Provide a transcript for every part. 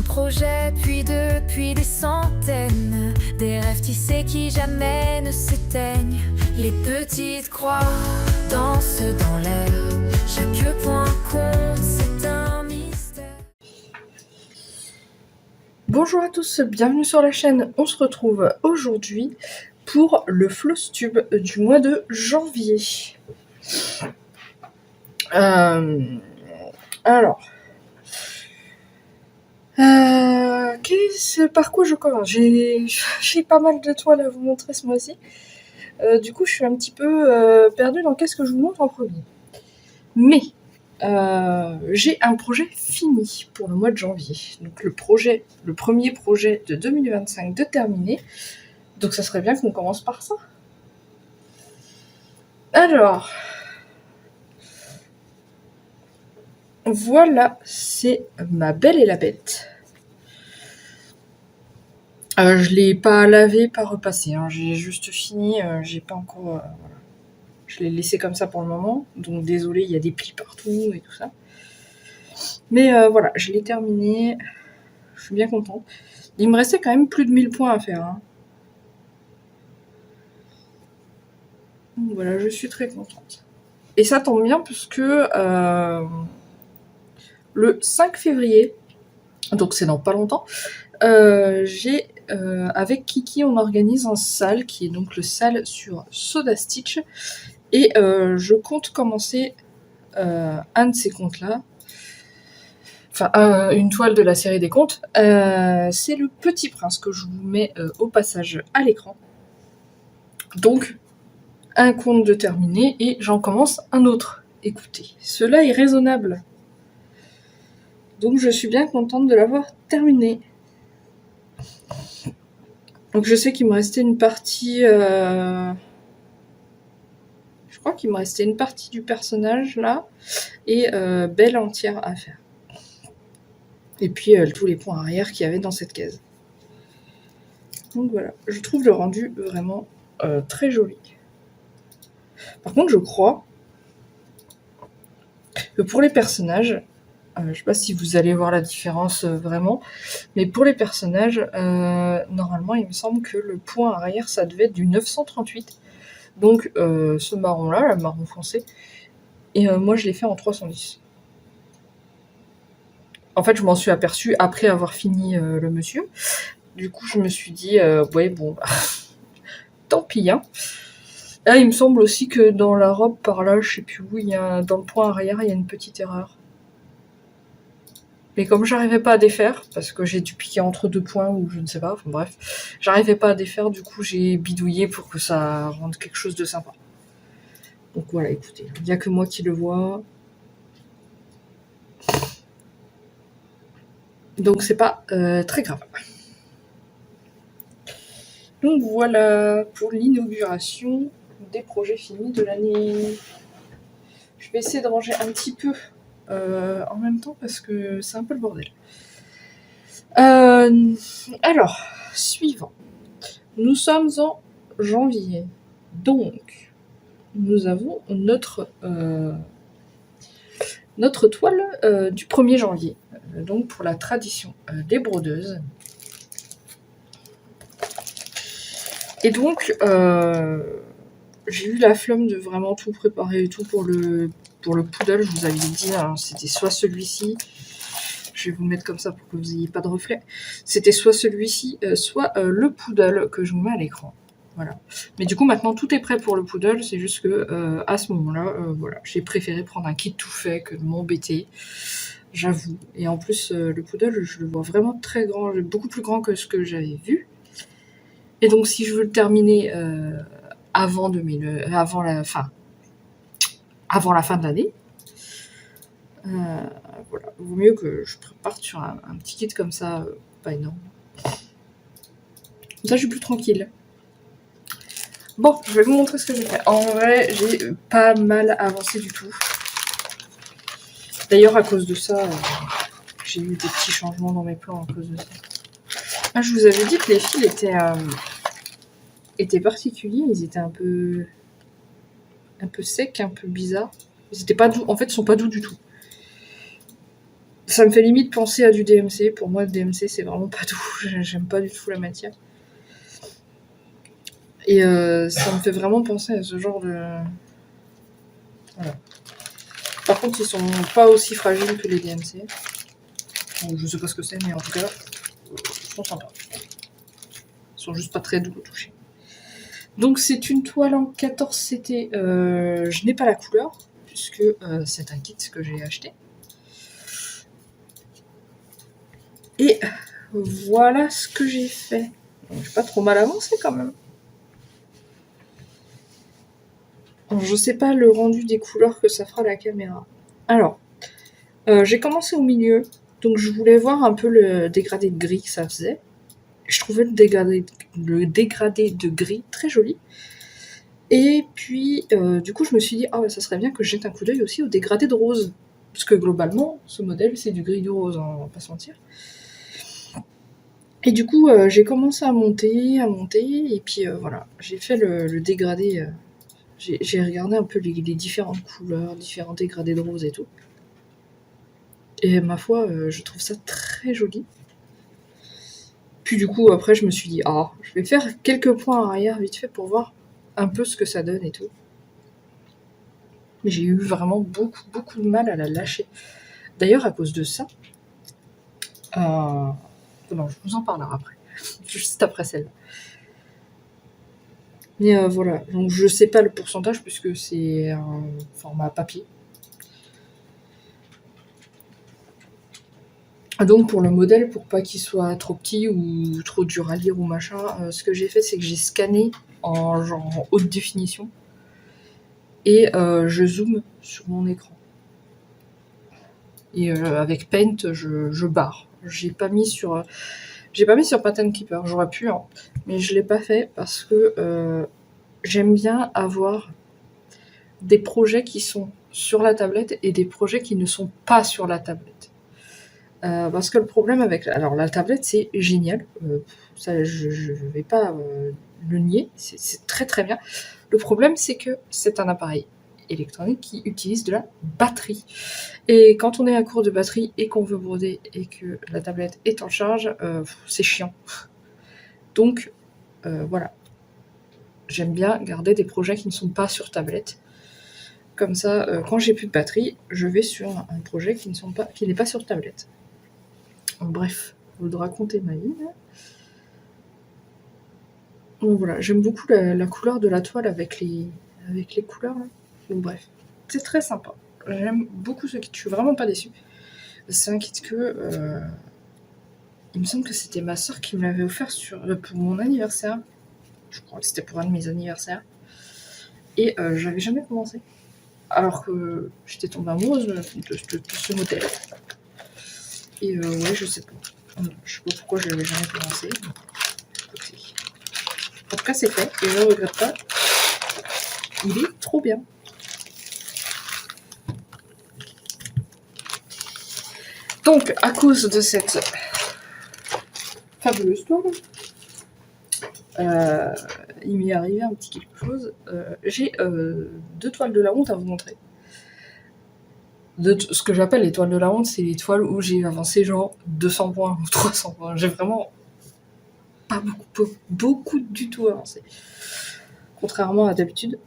projet, puis deux, puis des centaines. Des rêves tissés qui jamais ne s'éteignent. Les petites croix dansent dans l'air. Chaque point compte, c'est un mystère. Bonjour à tous, bienvenue sur la chaîne. On se retrouve aujourd'hui pour le Flosstube du mois de janvier. Par quoi je commence? J'ai pas mal de toiles à vous montrer ce mois-ci. Du coup, je suis un petit peu perdue dans qu'est-ce que je vous montre en premier. Mais j'ai un projet fini pour le mois de janvier. Donc le premier projet de 2025 de terminer. Donc ça serait bien qu'on commence par ça. Alors, voilà, c'est Ma Belle et la Bête. Je l'ai pas lavé, pas repassé, hein. J'ai juste fini, j'ai pas encore... voilà. Je l'ai laissé comme ça pour le moment, donc désolé, il y a des plis partout et tout ça. Mais voilà, je l'ai terminé, je suis bien contente. Il me restait quand même plus de 1000 points à faire, hein. Donc voilà, je suis très contente. Et ça tombe bien puisque le 5 février, donc c'est dans pas longtemps, avec Kiki, on organise un sale qui est donc le sale sur Soda Stitch. Et je compte commencer un de ces contes-là. Enfin, une toile de la série des contes. C'est Le Petit Prince que je vous mets au passage à l'écran. Donc, un conte de terminé et j'en commence un autre. Écoutez, cela est raisonnable. Donc je suis bien contente de l'avoir terminé. Donc je sais qu'il me restait une partie... Je crois qu'il me restait une partie du personnage là. Et Belle entière à faire. Et puis tous les points arrière qu'il y avait dans cette case. Donc voilà, je trouve le rendu vraiment très joli. Par contre, je crois que pour les personnages, je sais pas si vous allez voir la différence vraiment, mais pour les personnages, normalement, il me semble que le point arrière, ça devait être du 938. Donc ce marron-là, le marron foncé, et moi je l'ai fait en 310. En fait, je m'en suis aperçue après avoir fini le monsieur. Du coup, je me suis dit, ouais, bon, bah, tant pis, hein. Là, il me semble aussi que dans la robe, par là, je sais plus où, dans le point arrière, il y a une petite erreur. Mais comme j'arrivais pas à défaire, parce que j'ai dû piquer entre deux points, ou je ne sais pas, enfin bref, j'arrivais pas à défaire, du coup, j'ai bidouillé pour que ça rende quelque chose de sympa. Donc voilà, écoutez, il n'y a que moi qui le vois. Donc c'est pas très grave. Donc voilà pour l'inauguration des projets finis de l'année. Je vais essayer de ranger un petit peu en même temps parce que c'est un peu le bordel. Alors, suivant. Nous sommes en janvier. Donc, nous avons notre toile du 1er janvier. Donc pour la tradition des brodeuses. Et donc, j'ai eu la flemme de vraiment tout préparer et tout pour le poodle. Je vous avais dit, hein, c'était soit celui-ci, je vais vous le mettre comme ça pour que vous n'ayez pas de reflet. C'était soit celui-ci, soit le poodle que je vous mets à l'écran. Voilà. Mais du coup, maintenant, tout est prêt pour le poodle. C'est juste que à ce moment-là, voilà, j'ai préféré prendre un kit tout fait que de m'embêter. J'avoue. Et en plus, le poodle, je le vois vraiment très grand, beaucoup plus grand que ce que j'avais vu. Et donc, si je veux le terminer avant la fin de l'année, voilà, il vaut mieux que je parte sur un petit kit comme ça, pas énorme. Comme ça, je suis plus tranquille. Bon, je vais vous montrer ce que j'ai fait. En vrai, j'ai pas mal avancé du tout. D'ailleurs, à cause de ça, j'ai eu des petits changements dans mes plans à cause de ça. Ah, je vous avais dit que les fils étaient particuliers, ils étaient un peu secs, un peu bizarres. Ils étaient pas doux, en fait, ils sont pas doux du tout. Ça me fait limite penser à du DMC. Pour moi, le DMC, c'est vraiment pas doux. J'aime pas du tout la matière. Et ça me fait vraiment penser à ce genre de... Voilà. Par contre, ils sont pas aussi fragiles que les DMC. Bon, je sais pas ce que c'est, mais en tout cas, ils sont sympas. Ils sont juste pas très doux au toucher. Donc c'est une toile en 14 CT. Je n'ai pas la couleur, puisque c'est un kit que j'ai acheté. Et voilà ce que j'ai fait. Donc, j'ai pas trop mal avancé quand même. Alors, je sais pas le rendu des couleurs que ça fera la caméra. Alors, j'ai commencé au milieu, donc je voulais voir un peu le dégradé de gris que ça faisait. Je trouvais le dégradé de gris très joli. Et puis, du coup, je me suis dit, ah, ça serait bien que je jette un coup d'œil aussi au dégradé de rose. Parce que globalement, ce modèle, c'est du gris du rose, hein, on va pas se mentir. Et du coup, j'ai commencé à monter, et puis voilà, j'ai fait le dégradé. J'ai regardé un peu les différentes couleurs, différents dégradés de rose et tout. Et ma foi, je trouve ça très joli. Puis du coup, après, je me suis dit, ah, je vais faire quelques points en arrière vite fait pour voir un peu ce que ça donne et tout. Mais j'ai eu vraiment beaucoup de mal à la lâcher. D'ailleurs, à cause de ça, non, je vous en parlerai après, juste après celle-là. Mais voilà, donc je sais pas le pourcentage puisque c'est un format papier. Donc pour le modèle, pour pas qu'il soit trop petit ou trop dur à lire ou machin, ce que j'ai fait, c'est que j'ai scanné en genre haute définition et je zoome sur mon écran. Et avec Paint, je barre. J'ai pas mis sur Pattern Keeper. J'aurais pu, hein, mais je l'ai pas fait parce que j'aime bien avoir des projets qui sont sur la tablette et des projets qui ne sont pas sur la tablette. Parce que le problème avec... Alors la tablette, c'est génial. Ça, je vais pas le nier. C'est très très bien. Le problème, c'est que c'est un appareil électronique qui utilise de la batterie. Et quand on est à court de batterie et qu'on veut broder et que la tablette est en charge, c'est chiant. Donc, voilà. J'aime bien garder des projets qui ne sont pas sur tablette. Comme ça, quand j'ai plus de batterie, je vais sur un projet qui n'est pas sur tablette. Bref, je vais vous raconter ma vie. Donc voilà, j'aime beaucoup la couleur de la toile avec les couleurs. Là. Donc bref, c'est très sympa. J'aime beaucoup ce kit, je suis vraiment pas déçue. C'est un kit que... il me semble que c'était ma soeur qui me l'avait offert pour mon anniversaire. Je crois que c'était pour un de mes anniversaires. Et j'avais jamais commencé. Alors que j'étais tombée amoureuse de ce modèle. Et ouais, je sais pas. Je sais pas pourquoi je l'avais jamais commencé. Écoutez. En tout cas, c'est fait. Et je ne regrette pas. Il est trop bien. Donc, à cause de cette fabuleuse toile, il m'est arrivé un petit quelque chose. J'ai 2 toiles de la honte à vous montrer. Ce que j'appelle les toiles de la honte, c'est les toiles où j'ai avancé genre 200 points ou 300 points. J'ai vraiment pas beaucoup du tout avancé. Contrairement à d'habitude.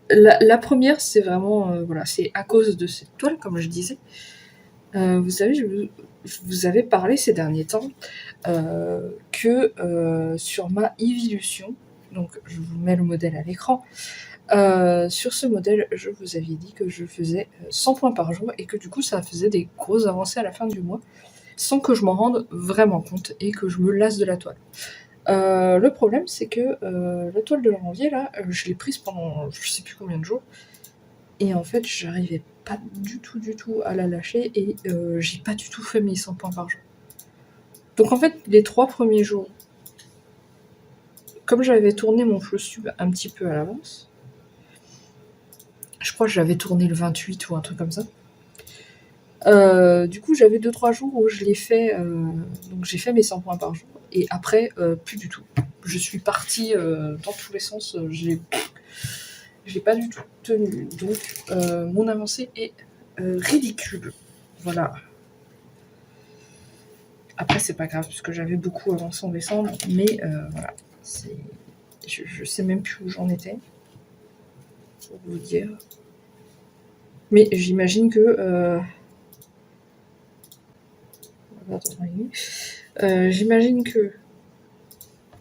La première, c'est vraiment... voilà, c'est à cause de cette toile, comme je disais. Vous savez, je vous avais parlé ces derniers temps que sur ma Evolution, donc je vous mets le modèle à l'écran, sur ce modèle, je vous avais dit que je faisais 100 points par jour et que du coup ça faisait des grosses avancées à la fin du mois sans que je m'en rende vraiment compte et que je me lasse de la toile. Le problème, c'est que la toile de janvier, là, je l'ai prise pendant je sais plus combien de jours et en fait, j'arrivais pas du tout à la lâcher et j'ai pas du tout fait mes 100 points par jour. Donc en fait, les 3 premiers jours, comme j'avais tourné mon Flowstube un petit peu à l'avance, je crois que j'avais tourné le 28 ou un truc comme ça. Du coup, j'avais 2-3 jours où je l'ai fait, donc j'ai fait mes 100 points par jour, et après, plus du tout. Je suis partie dans tous les sens, je l'ai pas du tout tenu. Donc, mon avancée est ridicule. Voilà. Après, c'est pas grave, puisque j'avais beaucoup avancé en décembre, mais voilà. Je sais même plus où j'en étais, pour vous dire. Mais j'imagine que... j'imagine que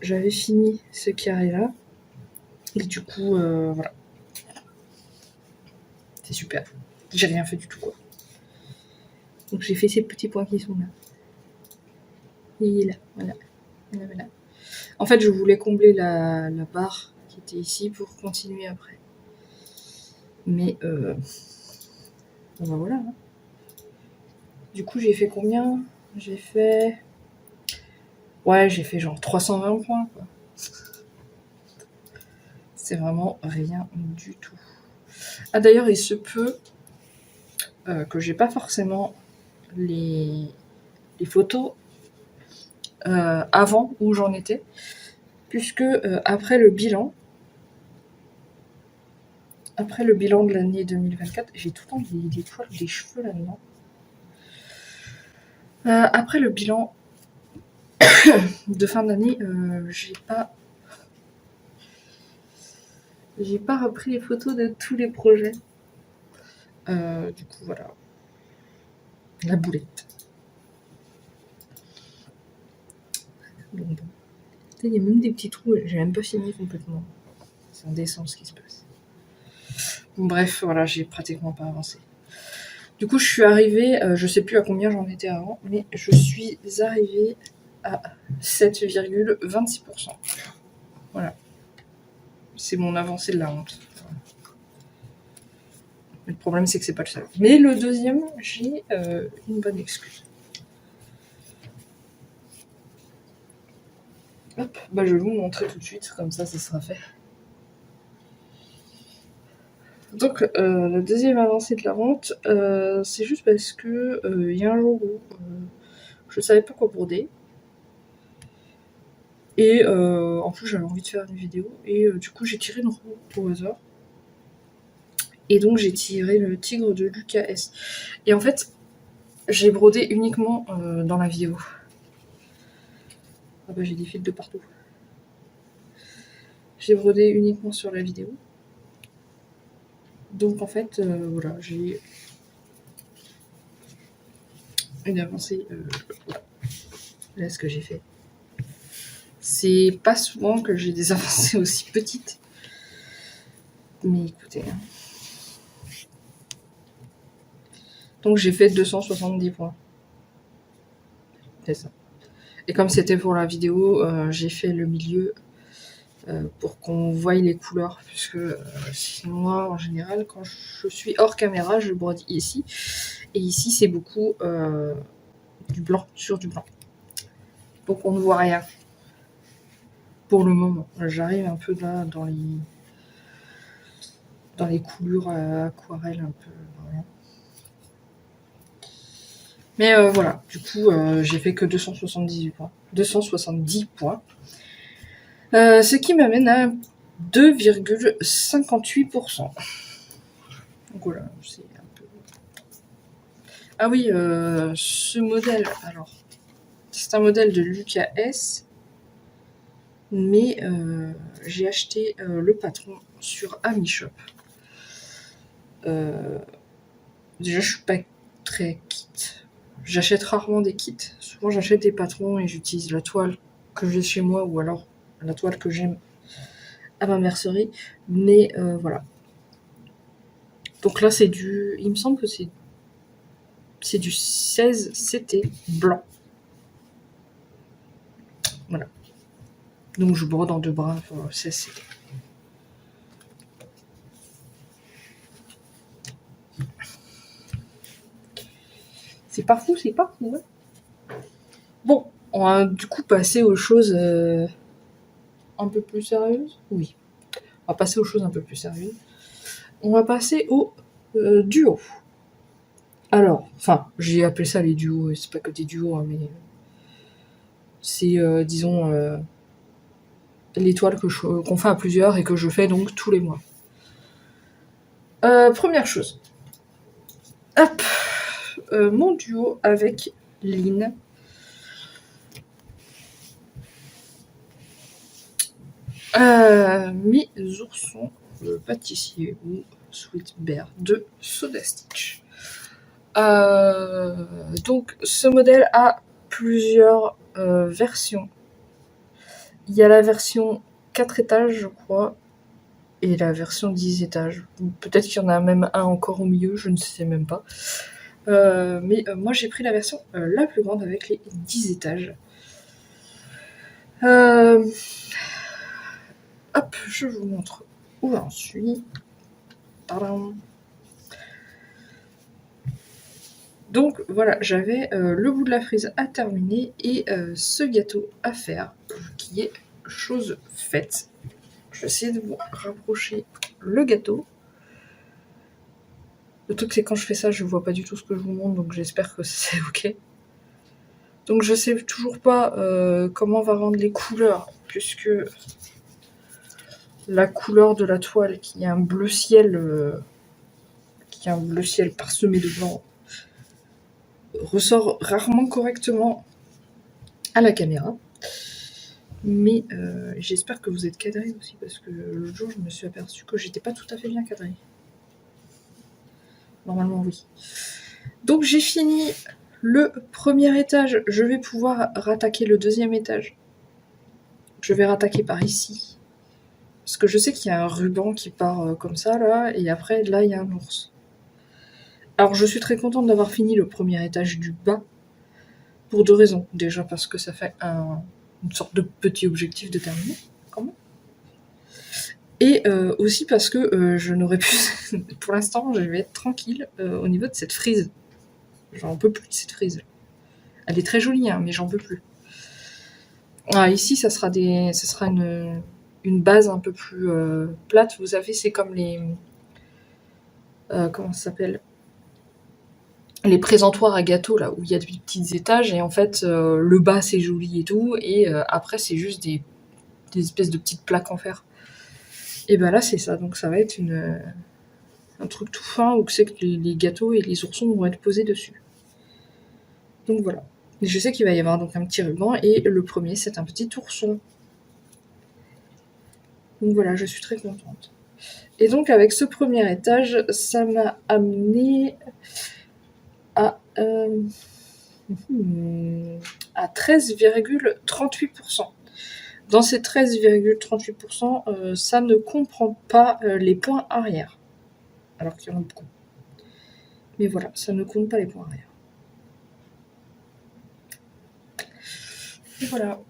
j'avais fini ce carré-là. Et du coup, voilà. C'est super. J'ai rien fait du tout, quoi. Donc j'ai fait ces petits points qui sont là. Et là, voilà. Voilà. En fait, je voulais combler la barre qui était ici pour continuer après. Mais, ben voilà. Hein. Du coup, j'ai fait combien? J'ai fait... Ouais, j'ai fait genre 320 points, quoi. C'est vraiment rien du tout. Ah, d'ailleurs, il se peut que j'ai pas forcément les photos avant où j'en étais, puisque après le bilan de l'année 2024, j'ai tout le temps des poils, des cheveux là-dedans. Après le bilan de fin d'année, j'ai pas repris les photos de tous les projets. Du coup, voilà. La boulette. Donc bon. Il y a même des petits trous, j'ai même pas fini complètement. C'est indécent ce qui se passe. Bon, bref, voilà, j'ai pratiquement pas avancé. Du coup, je suis arrivée, je sais plus à combien j'en étais avant, mais je suis arrivée à 7,26%. Voilà. C'est mon avancée de la honte. Mais le problème, c'est que c'est pas le seul. Mais le deuxième, j'ai une bonne excuse. Hop, bah je vais vous montrer tout de suite, comme ça, ça sera fait. Donc, la deuxième avancée de la honte, c'est juste parce que il y a un jour où je savais pas quoi broder. Et en plus, j'avais envie de faire une vidéo. Et du coup, j'ai tiré une roue au hasard. Et donc, j'ai tiré le tigre de Lucas S. Et en fait, j'ai brodé uniquement dans la vidéo. Ah bah, j'ai des fils de partout. J'ai brodé uniquement sur la vidéo. Donc, en fait, voilà, j'ai une avancée. Voilà. Là, ce que j'ai fait. C'est pas souvent que j'ai des avancées aussi petites. Mais écoutez. Hein. Donc j'ai fait 270 points. C'est ça. Et comme c'était pour la vidéo, j'ai fait le milieu pour qu'on voie les couleurs. Puisque sinon, moi, en général, quand je suis hors caméra, je brode ici. Et ici, c'est beaucoup du blanc, sur du blanc. Donc on ne voit rien. Pour le moment. J'arrive un peu là dans les coulures aquarelles un peu. Voilà. Mais voilà, du coup, j'ai fait que 270 points. Ce qui m'amène à 2,58%. Donc voilà, c'est un peu... Ah oui, ce modèle, alors, c'est un modèle de Lucas S, mais j'ai acheté le patron sur AmiShop. Déjà, je suis pas très kit. J'achète rarement des kits. Souvent, j'achète des patrons et j'utilise la toile que j'ai chez moi ou alors la toile que j'aime à ma mercerie. Mais voilà. Donc là, c'est du... Il me semble que c'est du 16 CT blanc. Voilà. Donc je brode en deux bras pour 16 CT. C'est pas fou, c'est pas fou. Hein. Bon, on va du coup passer aux choses un peu plus sérieuses. Oui, on va passer aux choses un peu plus sérieuses. On va passer au duo. Alors, enfin, j'ai appelé ça les duos, c'est pas que des duos, hein, mais c'est, disons, l'étoile qu'on fait à plusieurs et que je fais donc tous les mois. Première chose. Hop, mon duo avec Lynn. Mes oursons pâtissiers ou Sweet Bear de Soda Stitch. Donc ce modèle a plusieurs versions. Il y a la version 4 étages, je crois, et la version 10 étages. Peut-être qu'il y en a même un encore au milieu, je ne sais même pas. Mais moi j'ai pris la version la plus grande avec les 10 étages. Hop, je vous montre où j'en suis. Tadam. Donc voilà, j'avais le bout de la frise à terminer et ce gâteau à faire, qui est chose faite. Je vais essayer de vous rapprocher le gâteau. Le truc c'est quand je fais ça, je vois pas du tout ce que je vous montre, donc j'espère que c'est ok. Donc je sais toujours pas comment on va rendre les couleurs, puisque la couleur de la toile, qui est un bleu ciel, parsemé de blanc, ressort rarement correctement à la caméra. Mais j'espère que vous êtes cadrés aussi, parce que l'autre jour je me suis aperçue que j'étais pas tout à fait bien cadrée. Normalement oui. Donc j'ai fini le premier étage, je vais pouvoir rattaquer le deuxième étage. Je vais rattaquer par ici. Parce que je sais qu'il y a un ruban qui part comme ça là, et après là il y a un ours. Alors je suis très contente d'avoir fini le premier étage du bas, pour 2 raisons. Déjà parce que ça fait une sorte de petit objectif de terminer, quand même. Et aussi parce que je n'aurais plus... Pour l'instant, je vais être tranquille au niveau de cette frise. J'en peux plus de cette frise. Elle est très jolie, hein, mais j'en peux plus. Ah, ici, ça sera une base un peu plus plate. Vous savez, c'est comme les... comment ça s'appelle ? Les présentoirs à gâteaux, là, où il y a des petits étages, et en fait, le bas, c'est joli et tout, et après, c'est juste des espèces de petites plaques en fer. Et ben là, c'est ça. Donc ça va être un truc tout fin où c'est que les gâteaux et les oursons vont être posés dessus. Donc voilà. Et je sais qu'il va y avoir donc un petit ruban, et le premier, c'est un petit ourson. Donc voilà, je suis très contente. Et donc avec ce premier étage, ça m'a amené à 13,38%. Dans ces 13,38%, ça ne comprend pas les points arrière. Alors qu'il y en a beaucoup. Mais voilà, ça ne compte pas les points arrière. Et voilà.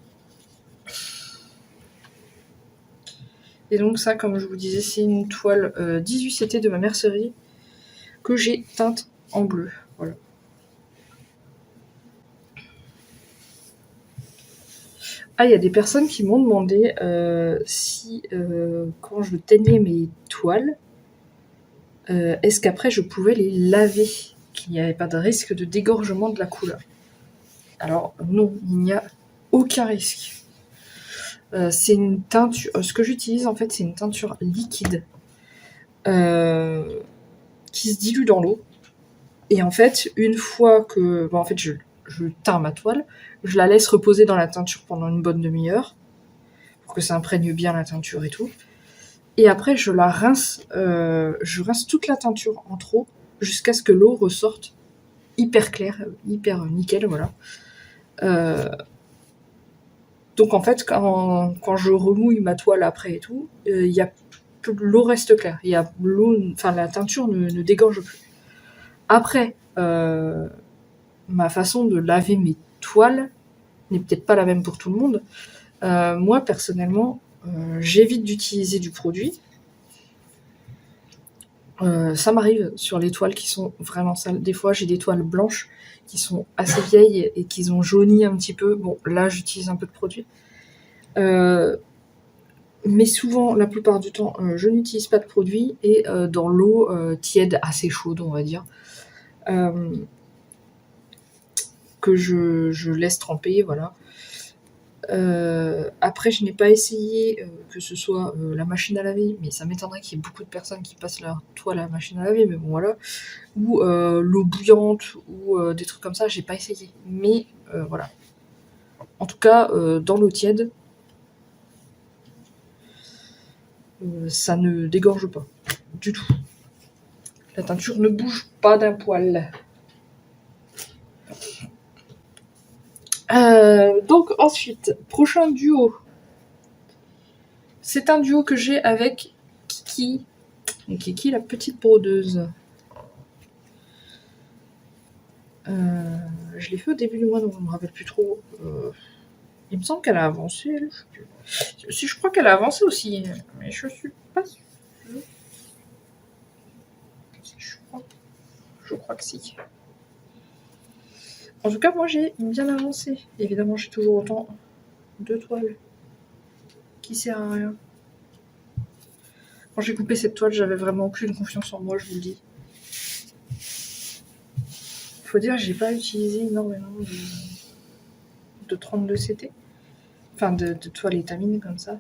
Et donc ça, comme je vous disais, c'est une toile 18CT de ma mercerie que j'ai teinte en bleu. Voilà. Ah, il y a des personnes qui m'ont demandé si, quand je teignais mes toiles, est-ce qu'après je pouvais les laver, qu'il n'y avait pas de risque de dégorgement de la couleur. Alors non, il n'y a aucun risque. C'est une teinture. Ce que j'utilise en fait, c'est une teinture liquide qui se dilue dans l'eau. Et en fait, une fois que, en fait, je teins ma toile, je la laisse reposer dans la teinture pendant une bonne demi-heure pour que ça imprègne bien la teinture et tout. Et après, je la rince. Je rince toute la teinture en trop jusqu'à ce que l'eau ressorte hyper claire, hyper nickel, voilà. Donc en fait, quand je remouille ma toile après et tout, l'eau reste claire. La teinture ne dégorge plus. Après, ma façon de laver mes toiles n'est peut-être pas la même pour tout le monde. Moi, personnellement, j'évite d'utiliser du produit. Ça m'arrive sur les toiles qui sont vraiment sales. Des fois, j'ai des toiles blanches qui sont assez vieilles et qui ont jauni un petit peu. Bon, là, j'utilise un peu de produit. Mais souvent, la plupart du temps, je n'utilise pas de produit et dans l'eau tiède, assez chaude, on va dire, que je laisse tremper, voilà. Après, je n'ai pas essayé que ce soit la machine à laver, mais ça m'étonnerait qu'il y ait beaucoup de personnes qui passent leur toile à la machine à laver, mais bon voilà. Ou l'eau bouillante, ou des trucs comme ça, j'ai pas essayé. Mais voilà. En tout cas, dans l'eau tiède, ça ne dégorge pas. Du tout. La teinture ne bouge pas d'un poil. Donc ensuite, prochain duo. C'est un duo que j'ai avec Kiki. Donc, Kiki, la petite brodeuse. Je l'ai fait au début du mois, donc je ne me rappelle plus trop. Il me semble qu'elle a avancé, elle. Si, je crois qu'elle a avancé aussi, mais je suis pas sûre. Je crois que si. En tout cas, moi, j'ai bien avancé. Évidemment, j'ai toujours autant de toiles qui sert à rien. Quand j'ai coupé cette toile, j'avais vraiment aucune confiance en moi, je vous le dis. Faut dire, j'ai pas utilisé énormément de 32 CT. Enfin, de toiles étamines comme ça.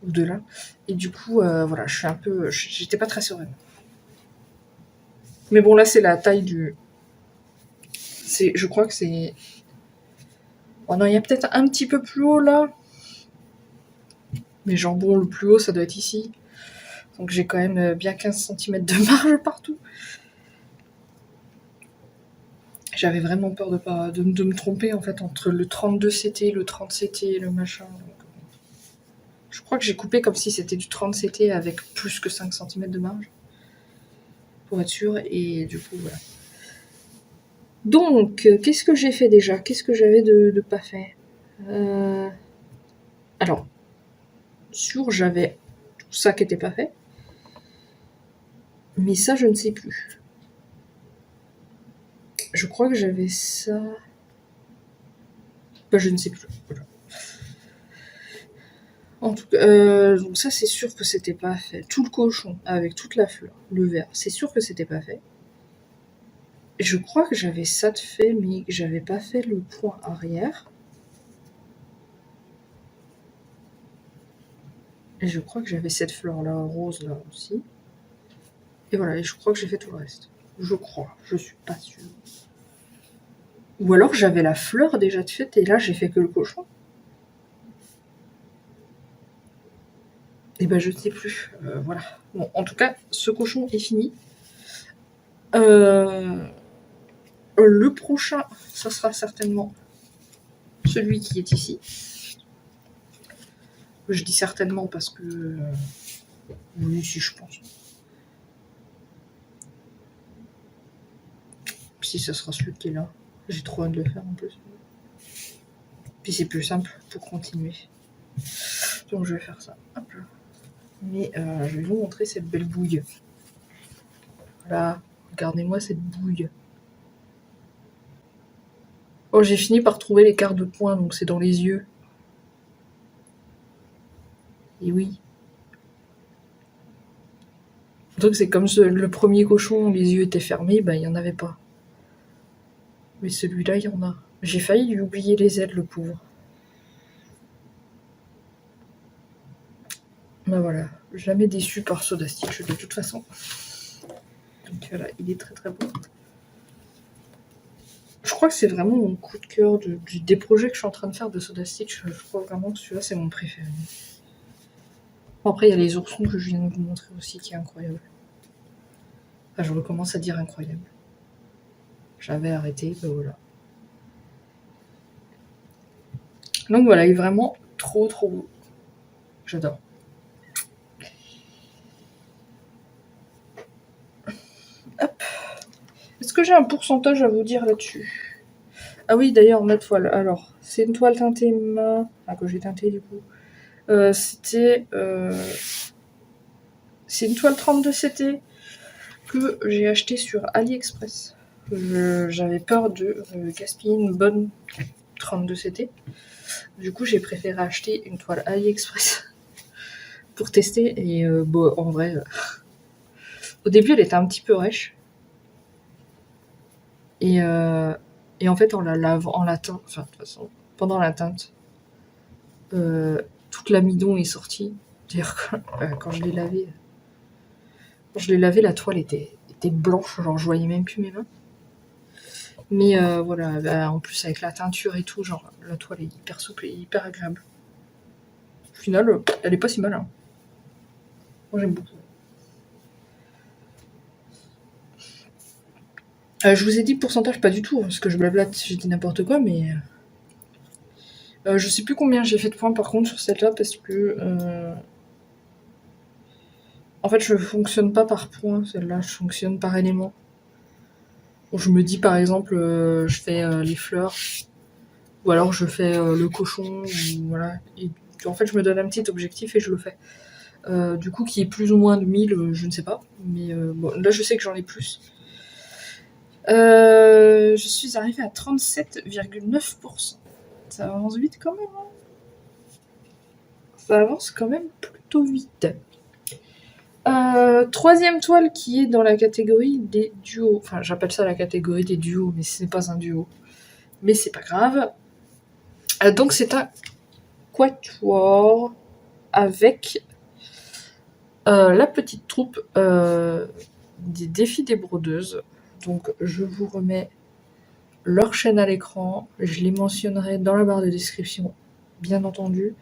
Ou de là. Et du coup, voilà, je suis un peu... J'étais pas très sereine. Mais bon, là, c'est la taille du... Je crois que c'est... Oh non, il y a peut-être un petit peu plus haut, là. Mais genre, bon, le plus haut, ça doit être ici. Donc j'ai quand même bien 15 cm de marge partout. J'avais vraiment peur de me tromper, en fait, entre le 32 CT, le 30 CT et le machin. Donc, je crois que j'ai coupé comme si c'était du 30 CT avec plus que 5 cm de marge. Pour être sûr, et du coup, voilà. Donc, qu'est-ce que j'ai fait déjà? Qu'est-ce que j'avais de pas fait? Alors, j'avais tout ça qui était pas fait. Mais ça, je ne sais plus. Je crois que j'avais ça... Bah, je ne sais plus. Voilà. En tout cas, donc ça, c'est sûr que c'était pas fait. Tout le cochon, avec toute la fleur, le vert, c'est sûr que c'était pas fait. Je crois que j'avais ça de fait, mais j'avais pas fait le point arrière. Et je crois que j'avais cette fleur-là, rose, là aussi. Et voilà, et je crois que j'ai fait tout le reste. Je crois, je suis pas sûre. Ou alors j'avais la fleur déjà de faite, et là j'ai fait que le cochon. Et ben je ne sais plus. Voilà. Bon, en tout cas, ce cochon est fini. Le prochain, ça sera certainement celui qui est ici. Je dis certainement parce que... oui, si, je pense. Si, ça sera celui qui est là. J'ai trop hâte de le faire en plus. Puis c'est plus simple pour continuer. Donc je vais faire ça. Hop là. Mais je vais vous montrer cette belle bouille. Voilà, regardez-moi cette bouille. Oh, j'ai fini par trouver les quarts de poing, donc c'est dans les yeux. Et oui. Le truc, c'est comme le premier cochon, les yeux étaient fermés, ben il n'y en avait pas. Mais celui-là, il y en a. J'ai failli lui oublier les ailes, le pauvre. Ben voilà, jamais déçu par Soda Stitch de toute façon. Donc voilà, il est très très beau. Je crois que c'est vraiment mon coup de cœur des projets que je suis en train de faire de Soda Stitch. Je crois vraiment que celui-là, c'est mon préféré. Bon, après, il y a les oursons que je viens de vous montrer aussi, qui est incroyable. Enfin, je recommence à dire incroyable. J'avais arrêté, ben voilà. Donc voilà, il est vraiment trop trop beau. J'adore. Hop. Est-ce que j'ai un pourcentage à vous dire là-dessus? Ah oui, d'ailleurs, ma toile. Alors, c'est une toile teintée main. Ah, que j'ai teintée du coup. C'est une toile 32 CT que j'ai achetée sur AliExpress. J'avais peur de gaspiller une bonne 32 CT. Du coup, j'ai préféré acheter une toile AliExpress pour tester. Et bon, en vrai, au début, elle était un petit peu rêche. Et en fait, en la lavant, enfin, de toute façon, pendant la teinte. Toute l'amidon est sortie. D'ailleurs, quand je l'ai lavé, la toile était blanche, genre je voyais même plus mes mains. Mais voilà, bah, en plus avec la teinture et tout, genre la toile est hyper souple et hyper agréable. Au final, elle est pas si mal. Hein. Moi j'aime beaucoup. Je vous ai dit pourcentage pas du tout, parce que je blablate, j'ai dit n'importe quoi, mais je sais plus combien j'ai fait de points par contre sur celle-là, parce que en fait je fonctionne pas par points, celle-là, je fonctionne par élément. Bon, je me dis par exemple, je fais les fleurs, ou alors je fais le cochon, ou voilà. Et en fait je me donne un petit objectif et je le fais. Du coup qui est plus ou moins de 1000, je ne sais pas, mais bon, là je sais que j'en ai plus. Je suis arrivée à 37,9%. Ça avance vite quand même. Hein. Ça avance quand même plutôt vite. Troisième toile qui est dans la catégorie des duos. Enfin, j'appelle ça la catégorie des duos, mais ce n'est pas un duo. Mais c'est pas grave. Donc c'est un quatuor avec la petite troupe des défis des brodeuses. Donc je vous remets leur chaîne à l'écran, je les mentionnerai dans la barre de description, bien entendu.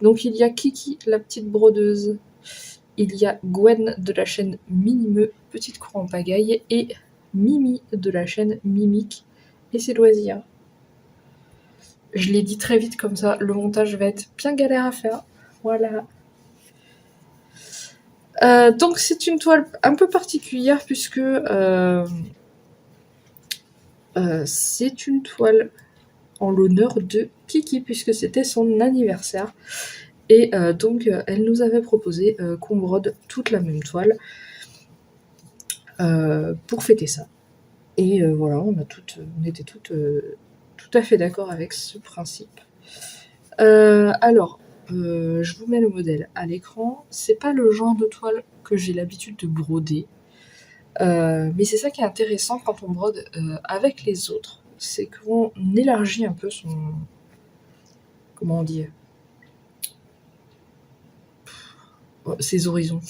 Donc il y a Kiki, la petite brodeuse, il y a Gwen de la chaîne Minimeux, petite croix en pagaille, et Mimi de la chaîne Mimique et ses loisirs. Je l'ai dit très vite comme ça, le montage va être bien galère à faire. Voilà. Donc c'est une toile un peu particulière puisque c'est une toile en l'honneur de Kiki puisque c'était son anniversaire. Et donc elle nous avait proposé qu'on brode toute la même toile pour fêter ça. Et voilà, on était toutes tout à fait d'accord avec ce principe. Alors, je vous mets le modèle à l'écran. C'est pas le genre de toile que j'ai l'habitude de broder. Mais c'est ça qui est intéressant quand on brode avec les autres. C'est qu'on élargit un peu son... Comment on dit ses horizons.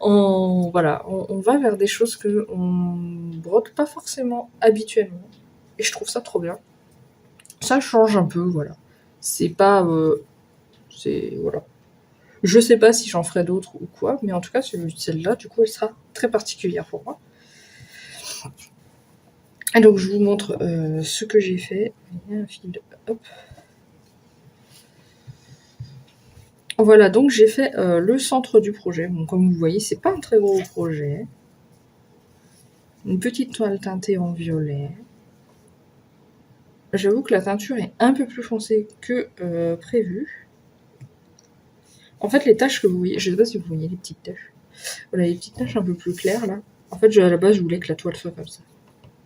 Voilà, on va vers des choses qu'on brode pas forcément habituellement. Et je trouve ça trop bien. Ça change un peu, voilà. C'est pas... voilà. Je sais pas si j'en ferai d'autres ou quoi, mais en tout cas, celle-là, du coup, elle sera très particulière pour moi. Et donc, je vous montre ce que j'ai fait. Il y a un fil, hop. Voilà, donc j'ai fait le centre du projet. Bon, comme vous voyez, c'est pas un très gros projet. Une petite toile teintée en violet. J'avoue que la teinture est un peu plus foncée que prévu. En fait, les taches que vous voyez, je sais pas si vous voyez les petites taches. Voilà, les petites taches un peu plus claires là. En fait, à la base, je voulais que la toile soit comme ça.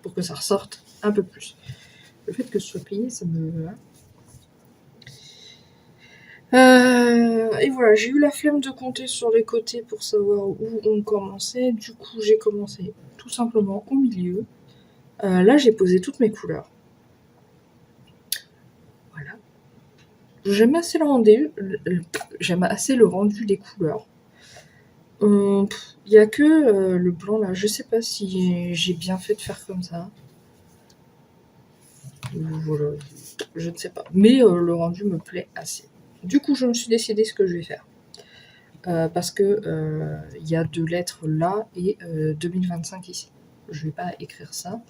Pour que ça ressorte un peu plus. Le fait que ce soit plié, ça me... et voilà, j'ai eu la flemme de compter sur les côtés pour savoir où on commençait. Du coup, j'ai commencé tout simplement au milieu. Là, j'ai posé toutes mes couleurs. Voilà. J'aime assez le rendu des couleurs. Il n'y a que le blanc là. Je sais pas si j'ai bien fait de faire comme ça. Voilà, je ne sais pas. Mais le rendu me plaît assez. Du coup, je me suis décidé ce que je vais faire. Parce que il y a 2 lettres là et 2025 ici. Je vais pas écrire ça.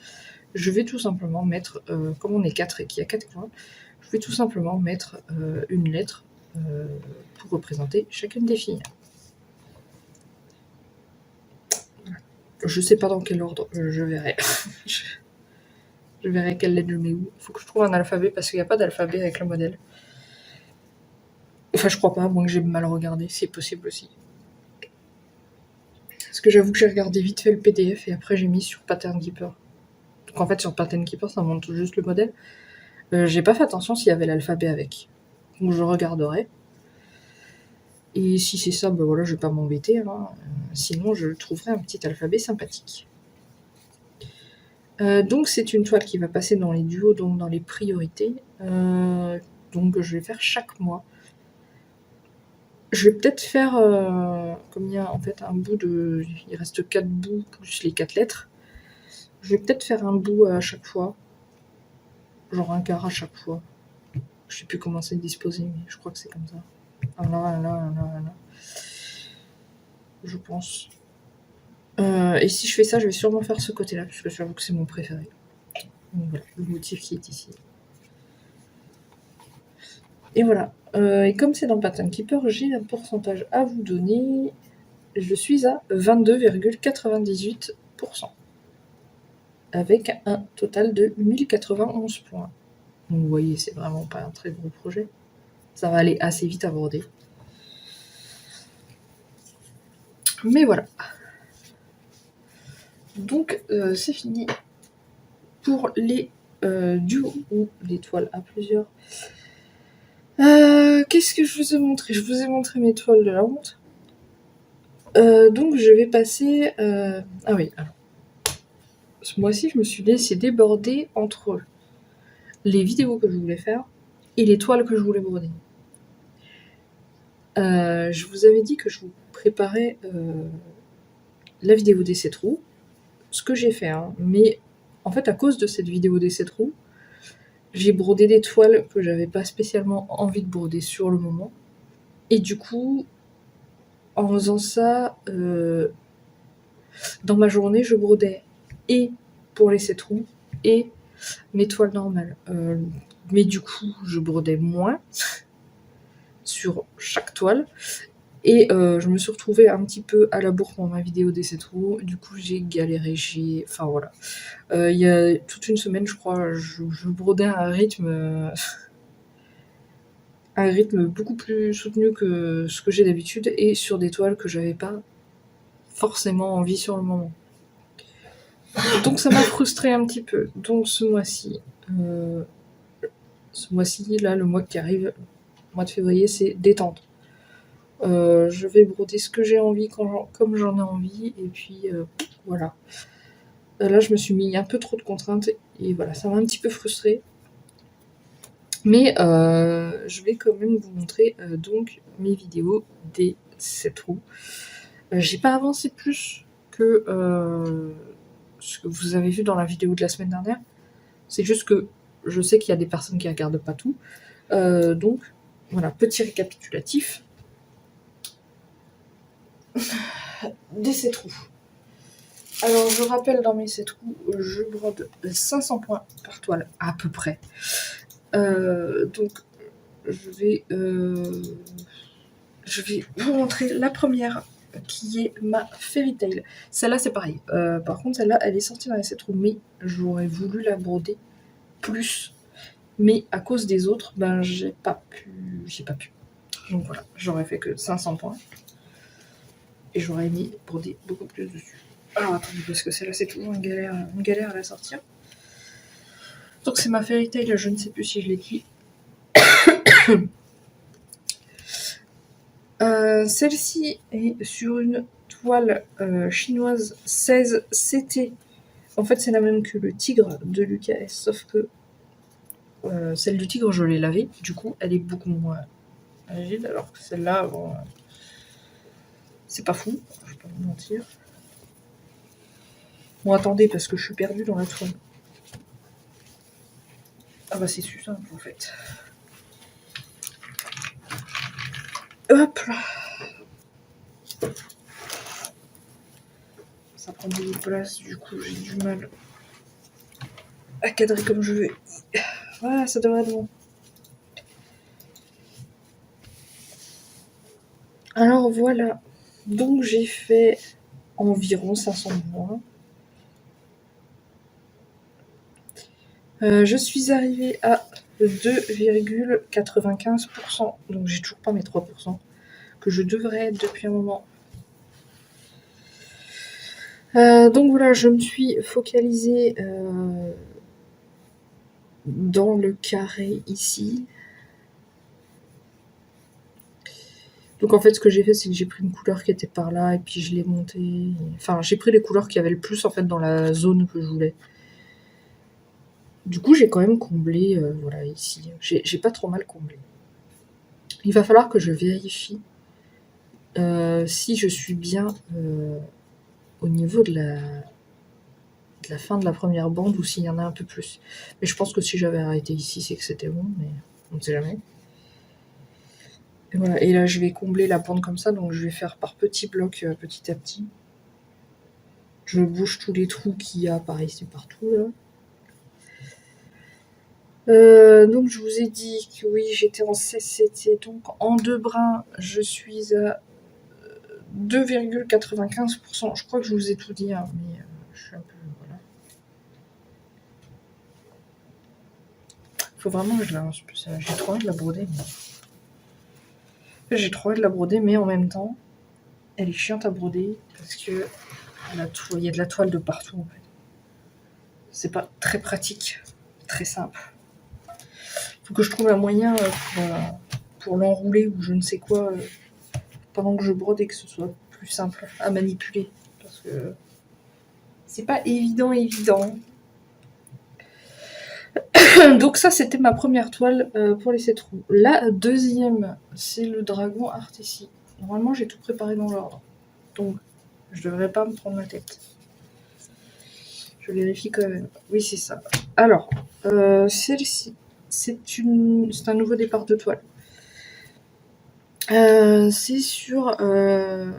Je vais tout simplement mettre, comme on est 4 et qu'il y a 4 coins, je vais tout simplement mettre une lettre pour représenter chacune des filles. Je sais pas dans quel ordre, je verrai. Je verrai quelle lettre je mets où. Il faut que je trouve un alphabet parce qu'il n'y a pas d'alphabet avec le modèle. Enfin, je crois pas, à moins que j'ai mal regardé, c'est possible aussi. Parce que j'avoue que j'ai regardé vite fait le PDF et après j'ai mis sur Pattern Keeper. Donc en fait, sur Pattern Keeper, ça montre juste le modèle. J'ai pas fait attention s'il y avait l'alphabet avec. Donc je regarderai. Et si c'est ça, ben voilà, je vais pas m'embêter. Hein. Sinon, je trouverai un petit alphabet sympathique. Donc c'est une toile qui va passer dans les duos, donc dans les priorités. Donc je vais faire chaque mois. Je vais peut-être faire, comme il y a en fait un bout de... Il reste 4 bouts plus les 4 lettres. Je vais peut-être faire un bout à chaque fois. Genre un quart à chaque fois. Je sais plus comment c'est disposé, mais je crois que c'est comme ça. Là. Je pense. Et si je fais ça, je vais sûrement faire ce côté-là, puisque j'avoue que c'est mon préféré. Donc voilà, le motif qui est ici. Et voilà. Et comme c'est dans Pattern Keeper, j'ai un pourcentage à vous donner. Je suis à 22,98%. Avec un total de 1091 points. Donc vous voyez, c'est vraiment pas un très gros projet. Ça va aller assez vite à broder. Mais voilà. Donc c'est fini pour les duos ou les toiles à plusieurs. Qu'est-ce que je vous ai montré? Je vous ai montré mes toiles de la honte. Donc je vais passer... Ah oui, alors. Ce mois-ci, je me suis laissé déborder entre les vidéos que je voulais faire et les toiles que je voulais broder. Je vous avais dit que je vous préparais la vidéo d'essai trou, ce que j'ai fait, hein. Mais en fait, à cause de cette vidéo d'essai trou, j'ai brodé des toiles que j'avais pas spécialement envie de broder sur le moment. Et du coup, en faisant ça, dans ma journée, je brodais et pour l'essai trou et mes toiles normales. Mais du coup, je brodais moins sur chaque toile. Et je me suis retrouvée un petit peu à la bourre pour ma vidéo d'essai trou. Du coup, j'ai galéré. Enfin voilà. Il y a toute une semaine, je crois, je brodais à un rythme beaucoup plus soutenu que ce que j'ai d'habitude et sur des toiles que j'avais pas forcément envie sur le moment. Donc ça m'a frustrée un petit peu. Donc ce mois-ci, là, le mois qui arrive, le mois de février, c'est détente. Je vais broder ce que j'ai envie comme j'en ai envie, et puis voilà. Là, je me suis mis un peu trop de contraintes, et voilà, ça m'a un petit peu frustrée. Mais je vais quand même vous montrer donc mes vidéos des 7 roues. J'ai pas avancé plus que ce que vous avez vu dans la vidéo de la semaine dernière. C'est juste que je sais qu'il y a des personnes qui regardent pas tout. Donc, voilà, petit récapitulatif. Des 7 roues. Alors, je rappelle, dans mes 7 roues, je brode 500 points par toile, à peu près. Donc, je vais vous montrer la première, qui est ma Fairy Tail. Celle-là, c'est pareil. Par contre, celle-là, elle est sortie dans les 7 roues, mais j'aurais voulu la broder plus. Mais à cause des autres, ben, j'ai pas pu. Donc voilà, j'aurais fait que 500 points. Et j'aurais mis broder beaucoup plus dessus. Alors attendez, parce que celle-là, c'est toujours une galère à la sortir. Donc c'est ma Fairy Tail, je ne sais plus si je l'ai dit. Celle-ci est sur une toile chinoise 16 CT. En fait, c'est la même que le tigre de Lucas S, sauf que celle du tigre, je l'ai lavée. Du coup, elle est beaucoup moins rigide, alors que celle-là, bon, c'est pas fou, je vais pas vous mentir. Bon, attendez, parce que je suis perdue dans la toile. Ah bah c'est super simple en fait. Hop là. Ça prend beaucoup de place, du coup j'ai du mal à cadrer comme je veux. Voilà, ça devrait être bon. Alors voilà. Donc j'ai fait environ 500 points. Je suis arrivée à 2,95%. Donc j'ai toujours pas mes 3% que je devrais être depuis un moment. Donc voilà, je me suis focalisée dans le carré ici. Donc en fait, ce que j'ai fait, c'est que j'ai pris une couleur qui était par là et puis je l'ai montée. Enfin, j'ai pris les couleurs qui avaient le plus en fait dans la zone que je voulais. Du coup, j'ai quand même comblé, voilà, ici. J'ai pas trop mal comblé. Il va falloir que je vérifie si je suis bien au niveau de la fin de la première bande ou s'il y en a un peu plus. Mais je pense que si j'avais arrêté ici, c'est que c'était bon, mais on ne sait jamais. Et voilà, et là je vais combler la bande comme ça, donc je vais faire par petits blocs petit à petit. Je bouge tous les trous qu'il y a par ici partout là. Donc je vous ai dit que oui, j'étais en 16-7, donc en 2 brins, je suis à 2,95%. Je crois que je vous ai tout dit, hein, mais je suis un peu... Voilà. Faut vraiment que je la lance plus. J'ai trop envie de la broder. Mais... J'ai trop envie de la broder, mais en même temps, elle est chiante à broder parce que il y a de la toile de partout en fait. C'est pas très pratique, très simple. Faut que je trouve un moyen pour l'enrouler ou je ne sais quoi pendant que je brode et que ce soit plus simple à manipuler. Parce que c'est pas évident. Donc ça, c'était ma première toile pour les 7 roues. La deuxième, c'est le dragon Artésie. Normalement, j'ai tout préparé dans l'ordre. Donc, je devrais pas me prendre la tête. Je vérifie quand même. Oui, c'est ça. Alors, celle-ci, c'est un nouveau départ de toile. C'est sur la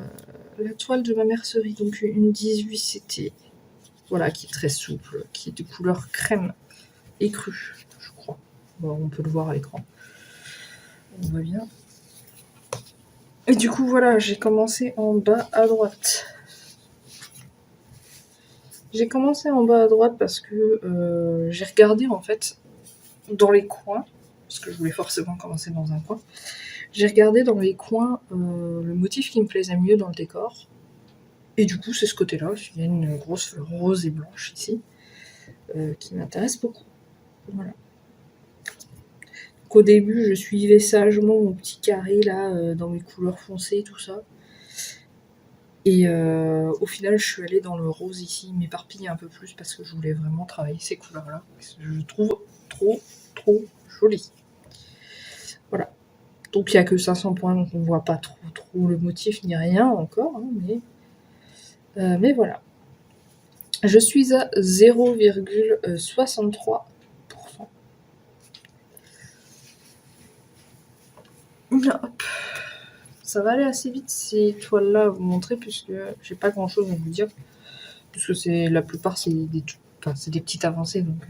toile de ma mercerie. Donc, une 18, c'était... Voilà, qui est très souple, qui est de couleur crème écrue, je crois. Bon, on peut le voir à l'écran. On voit bien. Et du coup, voilà, j'ai commencé en bas à droite. J'ai commencé en bas à droite parce que j'ai regardé en fait dans les coins, parce que je voulais forcément commencer dans un coin. J'ai regardé dans les coins le motif qui me plaisait mieux dans le décor. Et du coup, c'est ce côté-là. Il y a une grosse fleur rose et blanche ici qui m'intéresse beaucoup. Voilà. Donc, au début, je suivais sagement mon petit carré là, dans mes couleurs foncées, tout ça. Et au final, je suis allée dans le rose ici, m'éparpiller un peu plus parce que je voulais vraiment travailler ces couleurs-là. Je trouve trop joli. Voilà. Donc il n'y a que 500 points, donc on ne voit pas trop le motif ni rien encore, hein, mais voilà. Je suis à 0,63%. Hop. Ça va aller assez vite ces toiles-là à vous montrer puisque j'ai pas grand-chose à vous dire. Puisque la plupart c'est des petites avancées, donc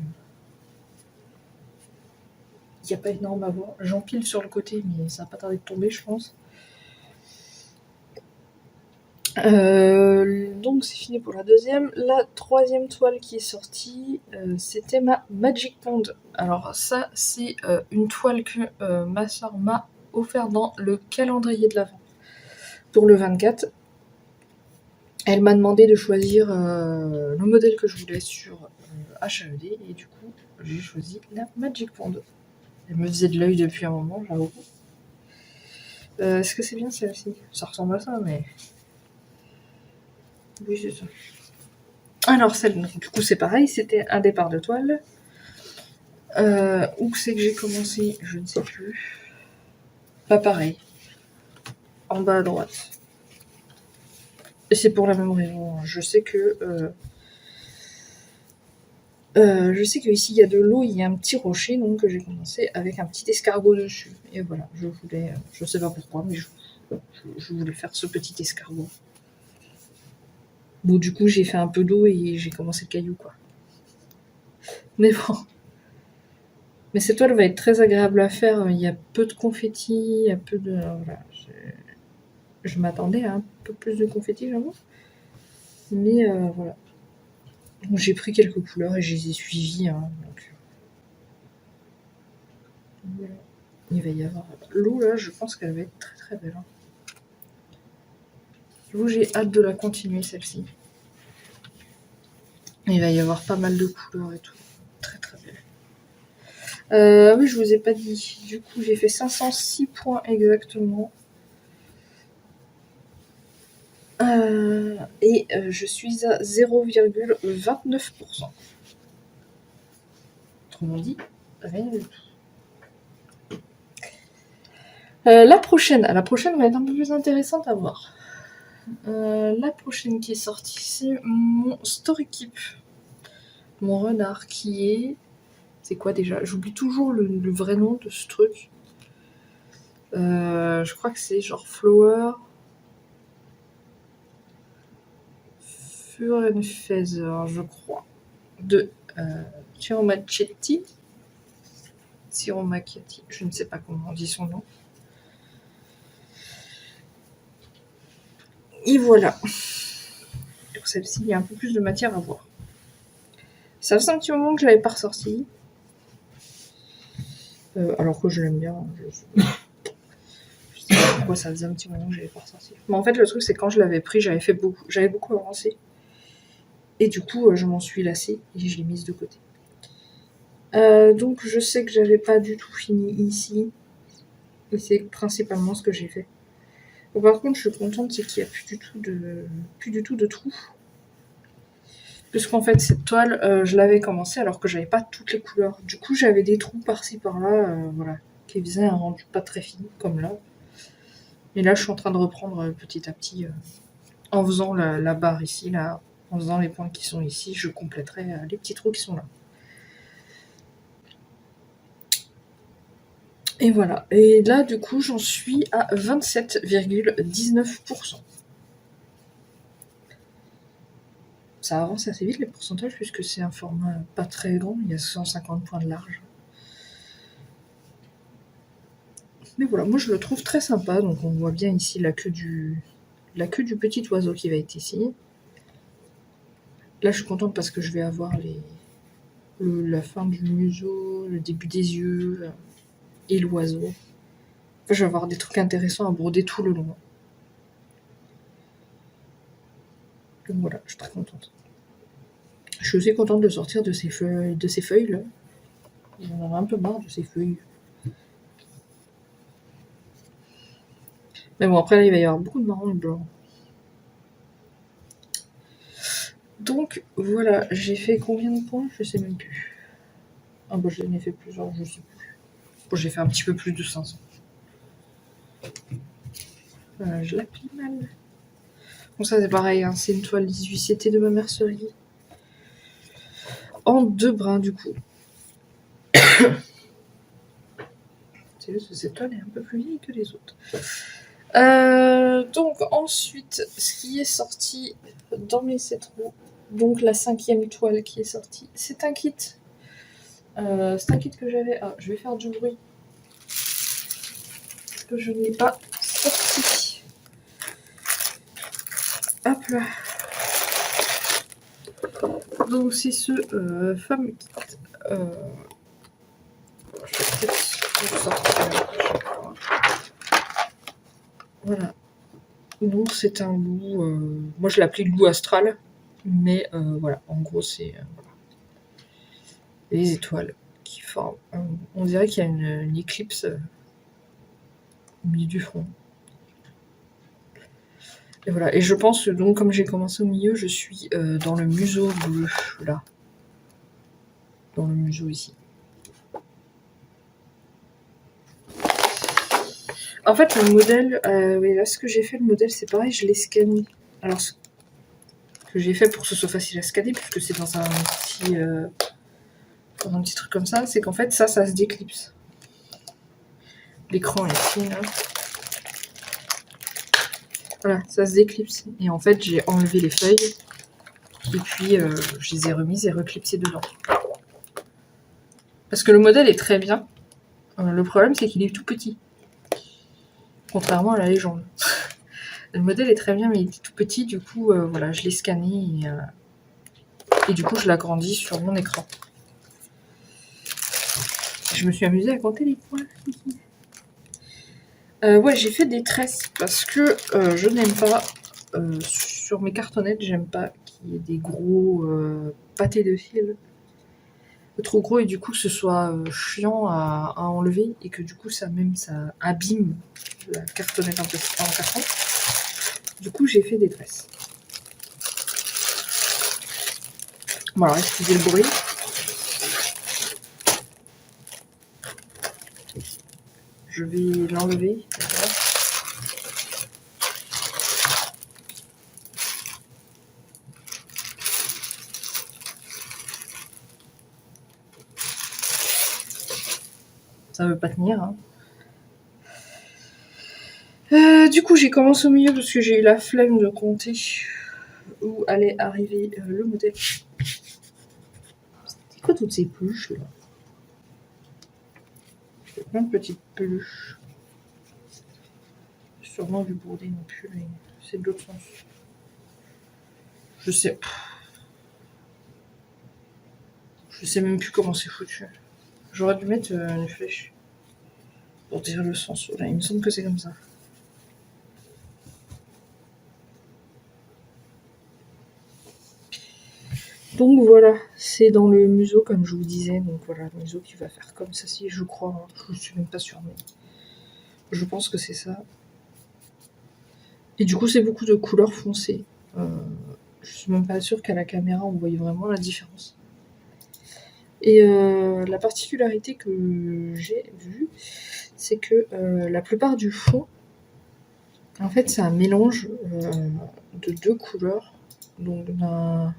il n'y a pas énorme à voir. J'empile sur le côté, mais ça va pas tarder de tomber, je pense. Donc c'est fini pour la deuxième. La troisième toile qui est sortie, c'était ma Magic Pond. Alors ça, c'est une toile que ma soeur m'a offert dans le calendrier de l'Avent pour le 24. Elle m'a demandé de choisir le modèle que je voulais sur HAED et du coup j'ai choisi la Magic Pond. Elle me faisait de l'œil depuis un moment, j'avoue. Est-ce que c'est bien celle-ci? Ça ressemble à ça, mais... Oui, c'est ça. Alors, celle, du coup, c'est pareil, c'était un départ de toile. Où c'est que j'ai commencé? Je ne sais plus. Pas pareil. En bas à droite. Et c'est pour la même raison. Je sais que ici il y a de l'eau, il y a un petit rocher, donc j'ai commencé avec un petit escargot dessus. Et voilà, je voulais, je sais pas pourquoi, mais je voulais faire ce petit escargot. Bon, du coup, j'ai fait un peu d'eau et j'ai commencé le caillou, quoi. Mais bon. Mais cette toile va être très agréable à faire. Il y a peu de confettis, il y a peu de... Voilà. Je m'attendais à un peu plus de confettis, j'avoue. Mais voilà. Donc, j'ai pris quelques couleurs et je les ai suivies. Hein, donc, voilà. Il va y avoir... L'eau, là, je pense qu'elle va être très très belle. Hein. L'eau, j'ai hâte de la continuer, celle-ci. Il va y avoir pas mal de couleurs et tout. Très très belle. Oui, je vous ai pas dit. Du coup, j'ai fait 506 points exactement. Et je suis à 0,29%. Autrement dit, rien du tout. La prochaine va être un peu plus intéressante à voir. La prochaine qui est sortie, c'est mon Story Keep. Mon renard qui est... C'est quoi déjà? J'oublie toujours le vrai nom de ce truc. Je crois que c'est genre Flower... Fur and Feather, je crois. De Ciro Macchietti. Ciro Macchietti, je ne sais pas comment on dit son nom. Et voilà. Pour celle-ci, il y a un peu plus de matière à voir. Ça faisait un petit moment que je l'avais pas ressorti. Alors que je l'aime bien. Je sais pas pourquoi ça faisait un petit moment que je l'avais pas ressorti. Mais en fait, le truc, c'est que quand je l'avais pris, j'avais beaucoup avancé. Et du coup, je m'en suis lassée et je l'ai mise de côté. Donc, je sais que j'avais pas du tout fini ici. Et c'est principalement ce que j'ai fait. Bon, par contre, je suis contente, c'est qu'il n'y a plus du tout de trous. Puisqu'en fait, cette toile, je l'avais commencé alors que j'avais pas toutes les couleurs. Du coup, j'avais des trous par-ci, par-là, voilà, qui faisaient un rendu pas très fin, comme là. Et là, je suis en train de reprendre petit à petit, en faisant la barre ici, là, en faisant les points qui sont ici, je compléterai les petits trous qui sont là. Et voilà. Et là, du coup, j'en suis à 27,19%. Ça avance assez vite les pourcentages puisque c'est un format pas très grand, il y a 150 points de large. Mais voilà, moi je le trouve très sympa, donc on voit bien ici la queue du petit oiseau qui va être ici. Là je suis contente parce que je vais avoir la fin du museau, le début des yeux et l'oiseau. Enfin, je vais avoir des trucs intéressants à broder tout le long. Donc voilà, je suis très contente. Je suis aussi contente de sortir de ces feuilles là. J'en ai un peu marre de ces feuilles. Mais bon, après là, il va y avoir beaucoup de marron et de blanc. Donc voilà, j'ai fait combien de points? Je sais même plus. Ah bah j'en ai fait plusieurs, je sais plus. Bon, j'ai fait un petit peu plus de 500. Je l'appuie mal. Bon, ça c'est pareil, hein, c'est une toile 18CT de ma mercerie. En 2 brins du coup. C'est juste que cette toile est un peu plus vieille que les autres. Donc ensuite, ce qui est sorti dans mes 7 roues, donc la 5e toile qui est sortie, c'est un kit. C'est un kit que j'avais... Ah, je vais faire du bruit. Parce que je n'ai pas sorti. Hop là. Donc c'est ce fameux kit. Je vais peut-être le sortir. Voilà. Donc c'est un loup... moi je l'appelais loup astral. Mais voilà, en gros c'est... voilà. Les étoiles qui forment... on dirait qu'il y a une éclipse au milieu du front. Et voilà, et je pense que donc comme j'ai commencé au milieu, je suis dans le museau bleu, là. Dans le museau ici. En fait, le modèle, oui, là ce que j'ai fait, le modèle c'est pareil, je l'ai scanné. Alors, ce que j'ai fait pour que ce soit facile à scanner, puisque c'est dans un petit truc comme ça, c'est qu'en fait ça se déclipse. L'écran est ici, là. Voilà, ça se déclipse. Et en fait, j'ai enlevé les feuilles. Et puis, je les ai remises et reclipsées dedans. Parce que le modèle est très bien. Le problème, c'est qu'il est tout petit. Contrairement à la légende. Le modèle est très bien, mais il est tout petit. Du coup, voilà, je l'ai scanné. Et du coup, je l'agrandis sur mon écran. Je me suis amusée à compter les points. Ouais, j'ai fait des tresses parce que je n'aime pas, sur mes cartonnettes, j'aime pas qu'il y ait des gros pâtés de fil trop gros et du coup ce soit chiant à enlever et que du coup ça abîme la cartonnette en carton. Du coup j'ai fait des tresses. Bon alors excusez le bruit. Je vais l'enlever. Ça veut pas tenir. Hein. Du coup, j'ai commencé au milieu parce que j'ai eu la flemme de compter où allait arriver le modèle. C'est quoi toutes ces peluches là? J'ai plein de petites peluches. Sûrement du bourdet non plus, mais c'est de l'autre sens. Je sais. Je sais même plus comment c'est foutu. J'aurais dû mettre une flèche pour dire le sens. Voilà, il me semble que c'est comme ça. Donc voilà, c'est dans le museau comme je vous disais. Donc voilà, le museau qui va faire comme ça, si je crois. Hein. Je ne suis même pas sûre, mais je pense que c'est ça. Et du coup, c'est beaucoup de couleurs foncées. Je suis même pas sûre qu'à la caméra, on voyait vraiment la différence. Et la particularité que j'ai vue, c'est que la plupart du fond, en fait, c'est un mélange de deux couleurs. Donc, d'un...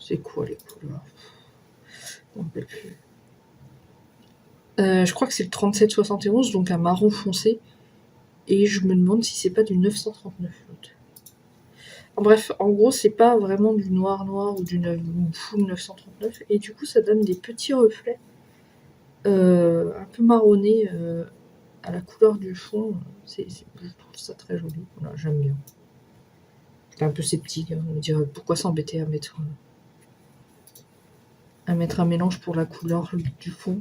C'est quoi les couleurs? On ne peut plus. Je crois que c'est le 3771, donc un marron foncé. Et je me demande si c'est pas du 939 l'autre. Bref, en gros, c'est pas vraiment du noir ou du full 939. Et du coup, ça donne des petits reflets un peu marronnés à la couleur du fond. Je trouve ça très joli. Voilà, j'aime bien. J'étais un peu sceptique. Hein, me dire pourquoi s'embêter à mettre un mélange pour la couleur du fond,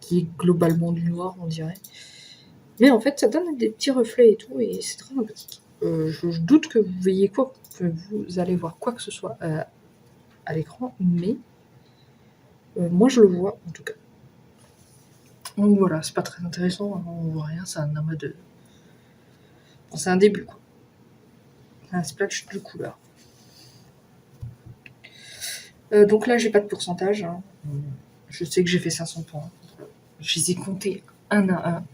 qui est globalement du noir, on dirait. Mais en fait, ça donne des petits reflets et tout, et c'est très sympathique. Je doute que vous voyez quoi, que vous allez voir quoi que ce soit à l'écran, mais moi je le vois en tout cas. Donc voilà, c'est pas très intéressant, hein, on voit rien, c'est un amas de... Bon, c'est un début quoi. Un splash de couleur. Donc là j'ai pas de pourcentage, hein. Je sais que j'ai fait 500 points. Je les ai comptés un à un,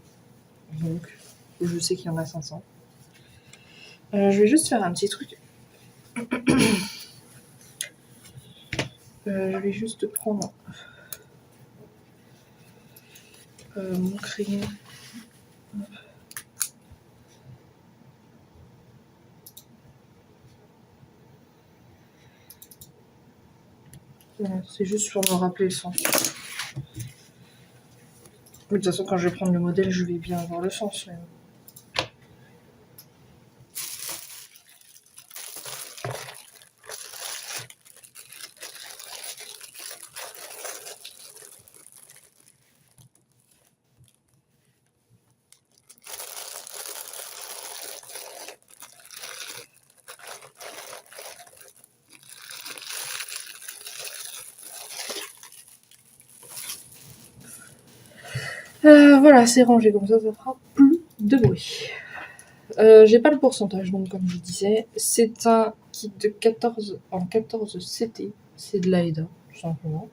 donc je sais qu'il y en a 500. Je vais juste faire un petit truc. Je vais juste prendre mon crayon. Voilà, c'est juste pour me rappeler le sens. De toute façon, quand je vais prendre le modèle, je vais bien avoir le sens. Mais... voilà, c'est rangé comme ça fera plus de bruit. J'ai pas le pourcentage, donc comme je disais, c'est un kit de 14 en 14 CT, c'est de l'AEDA, tout simplement.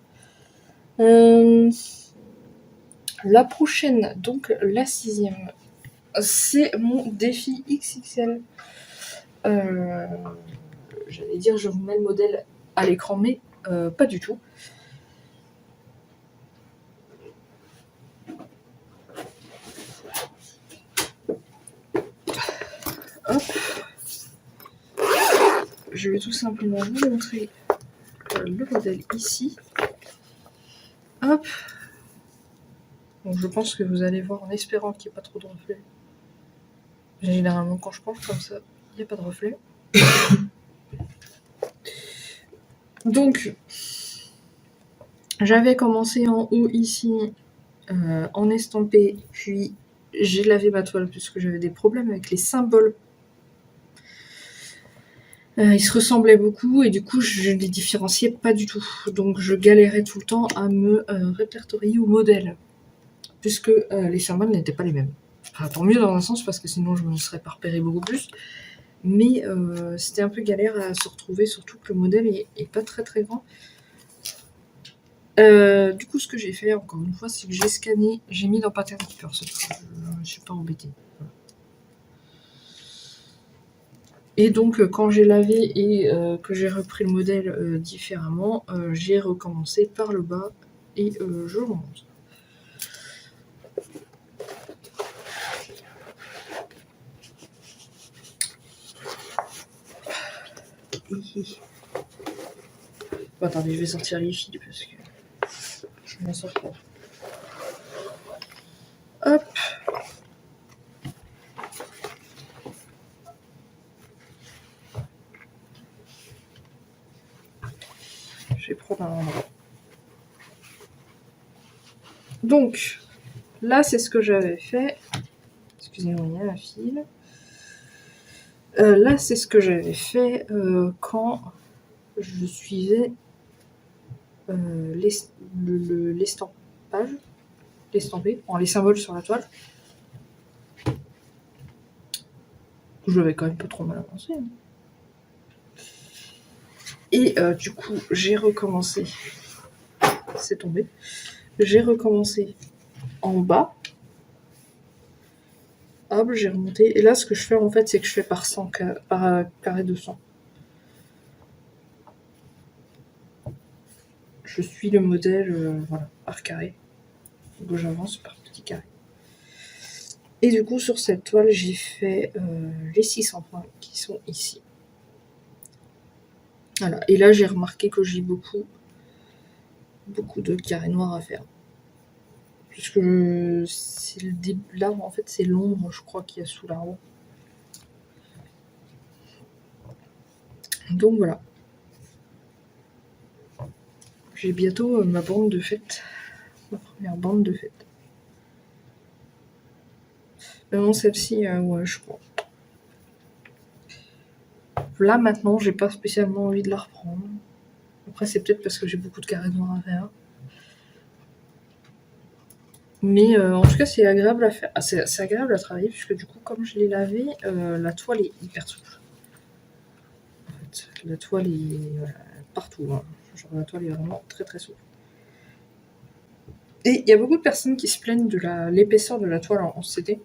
La prochaine, donc la 6e, c'est mon défi XXL. J'allais dire, je vous mets le modèle à l'écran, mais pas du tout. Hop. Je vais tout simplement vous montrer le modèle ici. Hop. Donc je pense que vous allez voir en espérant qu'il n'y ait pas trop de reflets. Généralement quand je penche comme ça, il n'y a pas de reflets. Donc j'avais commencé en haut ici en estampé, puis j'ai lavé ma toile puisque j'avais des problèmes avec les symboles. Ils se ressemblaient beaucoup et du coup je ne les différenciais pas du tout. Donc je galérais tout le temps à me répertorier au modèle, puisque les symboles n'étaient pas les mêmes. Enfin, tant mieux dans un sens parce que sinon je me serais pas repéré beaucoup plus. Mais c'était un peu galère à se retrouver, surtout que le modèle est pas très très grand. Du coup, ce que j'ai fait, encore une fois, c'est que j'ai scanné, j'ai mis dans Pattern Keeper, je ne suis pas embêtée. Voilà. Et donc, quand j'ai lavé et que j'ai repris le modèle différemment, j'ai recommencé par le bas et je remonte. Bon, attendez, je vais sortir les fils parce que je m'en sors pas. Hop. Je vais prendre un endroit. Donc, là, c'est ce que j'avais fait. Excusez-moi, il y a un fil. Là, c'est ce que j'avais fait quand je suivais l'estampage, l'estampé, les symboles sur la toile. Je l'avais quand même pas trop mal avancé. Hein. Et du coup, j'ai recommencé. C'est tombé. J'ai recommencé en bas. Hop, j'ai remonté. Et là, ce que je fais en fait, c'est que je fais par carré de 100. Je suis le modèle, voilà, par carré. Donc j'avance par petit carré. Et du coup, sur cette toile, j'ai fait les 600 points qui sont ici. Voilà. Et là, j'ai remarqué que j'ai beaucoup de carrés noirs à faire. Puisque c'est le début, là, en fait, c'est l'ombre, je crois, qu'il y a sous l'arbre. Donc voilà. J'ai bientôt ma bande de fête. Ma première bande de fête. Mais non, celle-ci, ouais, je crois. Là, maintenant, j'ai pas spécialement envie de la reprendre. Après, c'est peut-être parce que j'ai beaucoup de carrés noirs à faire. Mais en tout cas, c'est agréable à faire. Ah, c'est agréable à travailler, puisque du coup, comme je l'ai lavé, la toile est hyper souple. En fait, la toile est voilà, partout. Hein. Genre, la toile est vraiment très très souple. Et il y a beaucoup de personnes qui se plaignent de l'épaisseur de la toile en CD.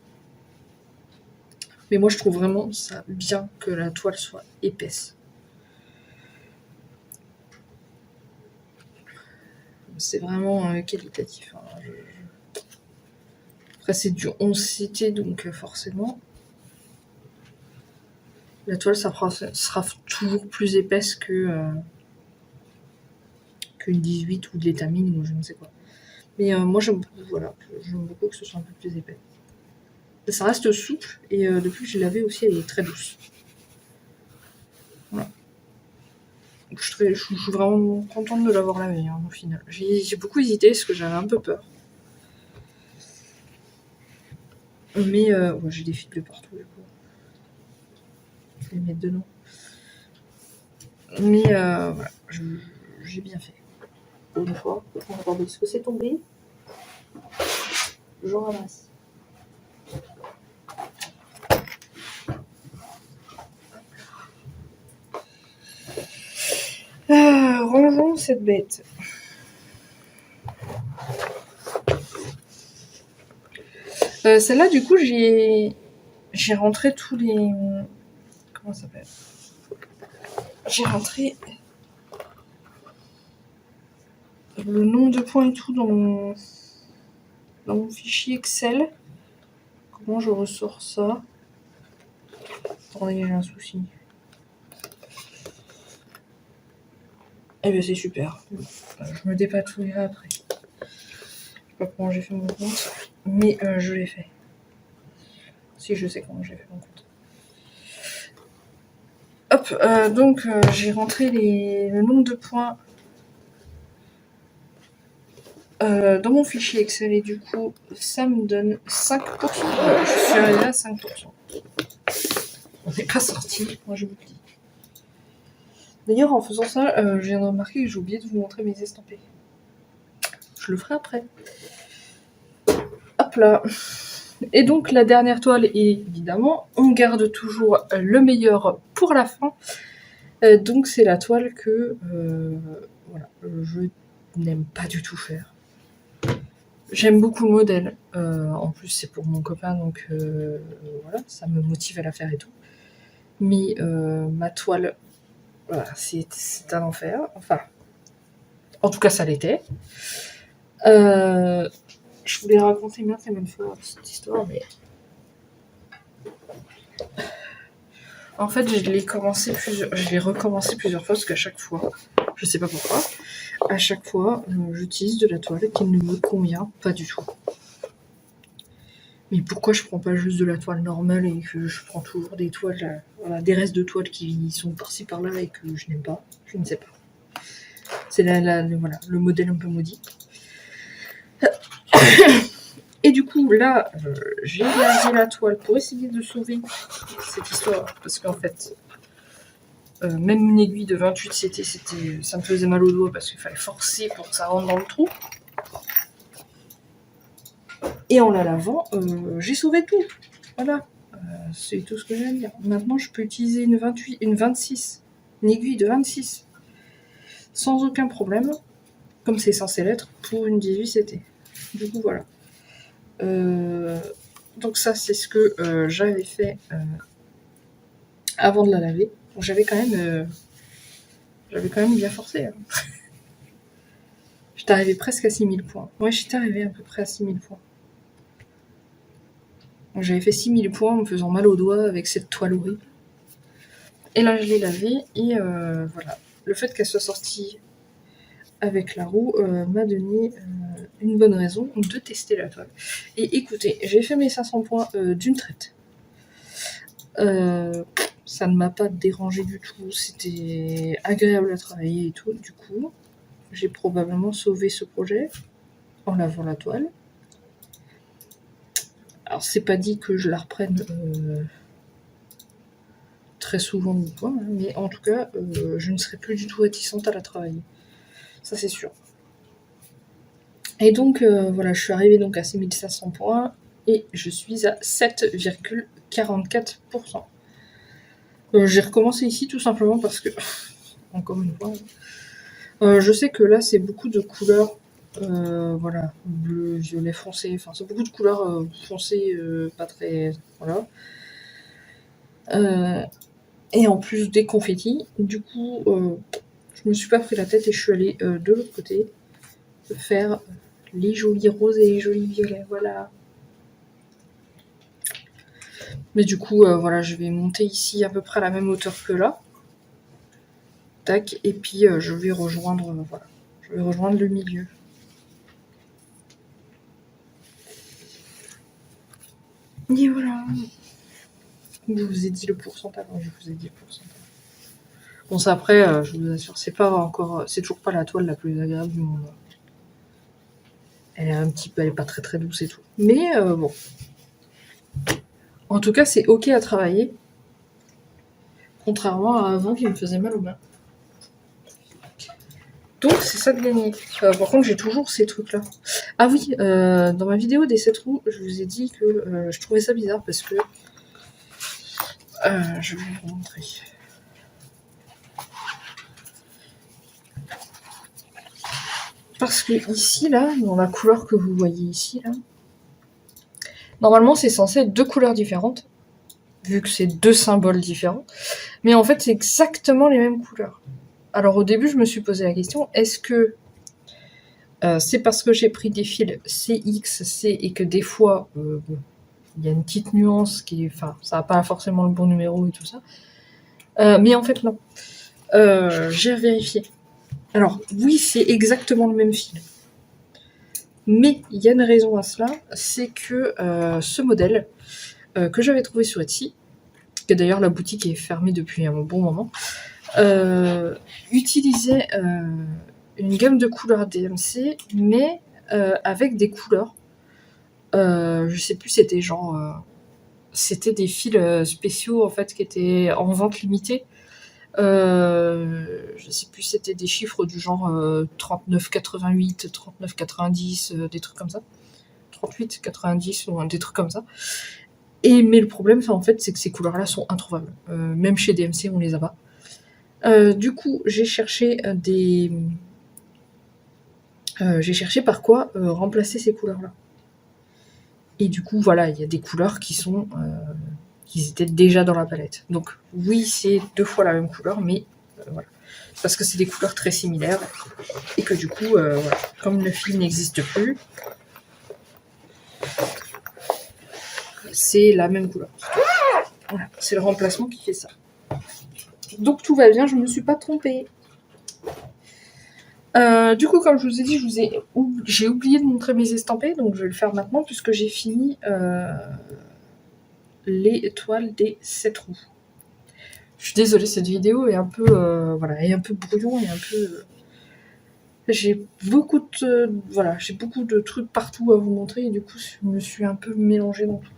Mais moi, je trouve vraiment ça bien que la toile soit épaisse. C'est vraiment qualitatif. Hein. Après, c'est du 11 CT, donc forcément, la toile sera toujours plus épaisse qu'une 18 ou de l'étamine ou je ne sais quoi. Mais moi, j'aime beaucoup, voilà, j'aime beaucoup que ce soit un peu plus épais. Ça reste souple et depuis que je l'ai lavé aussi, elle est très douce. Voilà. Donc, je suis vraiment contente de l'avoir lavé hein, au final. J'ai beaucoup hésité parce que j'avais un peu peur. Mais ouais, j'ai des fils de partout du coup. Je vais les mettre dedans. Mais voilà, j'ai bien fait. Pour une fois, attendez, est-ce que c'est tombé? Je ramasse. Rangeons cette bête. Celle-là, du coup, j'ai rentré tous les... Comment ça s'appelle? J'ai rentré le nombre de points et tout dans mon fichier Excel. Comment je ressors ça? Attendez, j'ai un souci. Eh bien, c'est super. Je me dépatouillerai après. Je sais pas comment j'ai fait mon compte, mais je l'ai fait. Si, je sais comment j'ai fait mon compte. Hop, donc j'ai rentré le nombre de points dans mon fichier Excel et du coup, ça me donne 5%. Je suis arrivée à 5%. On n'est pas sorti, moi je vous le dis. D'ailleurs, en faisant ça, je viens de remarquer que j'ai oublié de vous montrer mes estampés. Je le ferai après. Hop là. Et donc, la dernière toile, évidemment, on garde toujours le meilleur pour la fin. Donc, c'est la toile que voilà, n'aime pas du tout faire. J'aime beaucoup le modèle. En plus, c'est pour mon copain, donc voilà, ça me motive à la faire et tout. Mais ma toile, voilà, c'est un enfer. Enfin, en tout cas, ça l'était. Je voulais raconter maintes et maintes fois cette histoire, mais en fait, je l'ai recommencé plusieurs fois parce qu'à chaque fois, je sais pas pourquoi, à chaque fois, j'utilise de la toile qui ne me convient pas du tout. Mais pourquoi je prends pas juste de la toile normale et que je prends toujours des toiles, voilà, des restes de toiles qui sont par-ci par-là et que je n'aime pas? Je ne sais pas. C'est voilà, le modèle un peu maudit. Et du coup, là, j'ai lavé la toile pour essayer de sauver cette histoire. Parce qu'en fait, même une aiguille de 28, ça me faisait mal au doigt parce qu'il fallait forcer pour que ça rentre dans le trou. Et en la lavant, j'ai sauvé tout. Voilà, c'est tout ce que j'ai à dire. Maintenant, je peux utiliser une 28, une 26, une aiguille de 26, sans aucun problème, comme c'est censé l'être, pour une 18 CT. Du coup, voilà. Donc ça, c'est ce que j'avais fait avant de la laver. Donc, j'avais quand même bien forcé. Hein. J'étais arrivée presque à 6000 points. Ouais, j'étais arrivée à peu près à 6000 points. Donc, j'avais fait 6000 points en me faisant mal aux doigts avec cette toile horrible. Et là, je l'ai lavée et voilà. Le fait qu'elle soit sortie avec la roue m'a donné une bonne raison de tester la toile. Et écoutez, j'ai fait mes 500 points d'une traite. Ça ne m'a pas dérangé du tout, c'était agréable à travailler et tout. Du coup, j'ai probablement sauvé ce projet en lavant la toile. Alors, c'est pas dit que je la reprenne très souvent ou quoi, hein, mais en tout cas, je ne serai plus du tout réticente à la travailler. Ça, c'est sûr. Et donc, voilà, je suis arrivée donc à 6500 points et je suis à 7,44%. J'ai recommencé ici tout simplement parce que, encore une fois, je sais que là, c'est beaucoup de couleurs, voilà, bleu, violet foncé, enfin, c'est beaucoup de couleurs foncées, pas très, voilà. Et en plus des confettis, du coup, je me suis pas pris la tête et je suis allée de l'autre côté faire les jolis roses et les jolis violets, voilà. Mais du coup, voilà, je vais monter ici à peu près à la même hauteur que là. Tac, et puis je vais rejoindre, voilà, je vais rejoindre le milieu. Et voilà. Je vous ai dit le pourcentage, je vous ai dit le pourcentage. Bon, ça après, je vous assure, c'est toujours pas la toile la plus agréable du monde. Elle est pas très très douce et tout. Mais bon. En tout cas, c'est ok à travailler. Contrairement à avant qui me faisait mal aux mains. Donc, c'est ça de gagner. Par contre, j'ai toujours ces trucs-là. Ah oui, dans ma vidéo des 7 roues, je vous ai dit que je trouvais ça bizarre parce que... je vais vous montrer. Parce que ici, là, dans la couleur que vous voyez ici, là, normalement, c'est censé être 2 couleurs différentes, vu que c'est 2 symboles différents. Mais en fait, c'est exactement les mêmes couleurs. Alors au début, je me suis posé la question, est-ce que c'est parce que j'ai pris des fils CX, C, et que des fois, il y a une petite nuance qui... Enfin, ça n'a pas forcément le bon numéro et tout ça. Mais en fait, non. J'ai vérifié. Alors, oui, c'est exactement le même fil. Mais il y a une raison à cela, c'est que ce modèle que j'avais trouvé sur Etsy, que d'ailleurs la boutique est fermée depuis un bon moment, utilisait une gamme de couleurs DMC, mais avec des couleurs. Je sais plus, c'était genre... c'était des fils spéciaux en fait qui étaient en vente limitée. Je sais plus, c'était des chiffres du genre 39,88, 39,90, des trucs comme ça. 38,90 ou des trucs comme ça. Mais le problème, en fait, c'est que ces couleurs-là sont introuvables. Même chez DMC, on les a pas. Du coup, j'ai cherché des j'ai cherché par quoi remplacer ces couleurs-là. Et du coup, voilà, il y a des couleurs qui sont... qui étaient déjà dans la palette. Donc oui, c'est 2 fois la même couleur, mais voilà. Parce que c'est des couleurs très similaires. Et que du coup, voilà, comme le fil n'existe plus, c'est la même couleur. Voilà, c'est le remplacement qui fait ça. Donc tout va bien, je ne me suis pas trompée. Du coup, comme je vous ai dit, j'ai oublié de montrer mes estampés, donc je vais le faire maintenant puisque j'ai fini les toiles des 7 roues. Je suis désolée, cette vidéo est un peu, voilà, est un peu brouillon et un peu... j'ai beaucoup de trucs partout à vous montrer et du coup, je me suis un peu mélangée dans tout.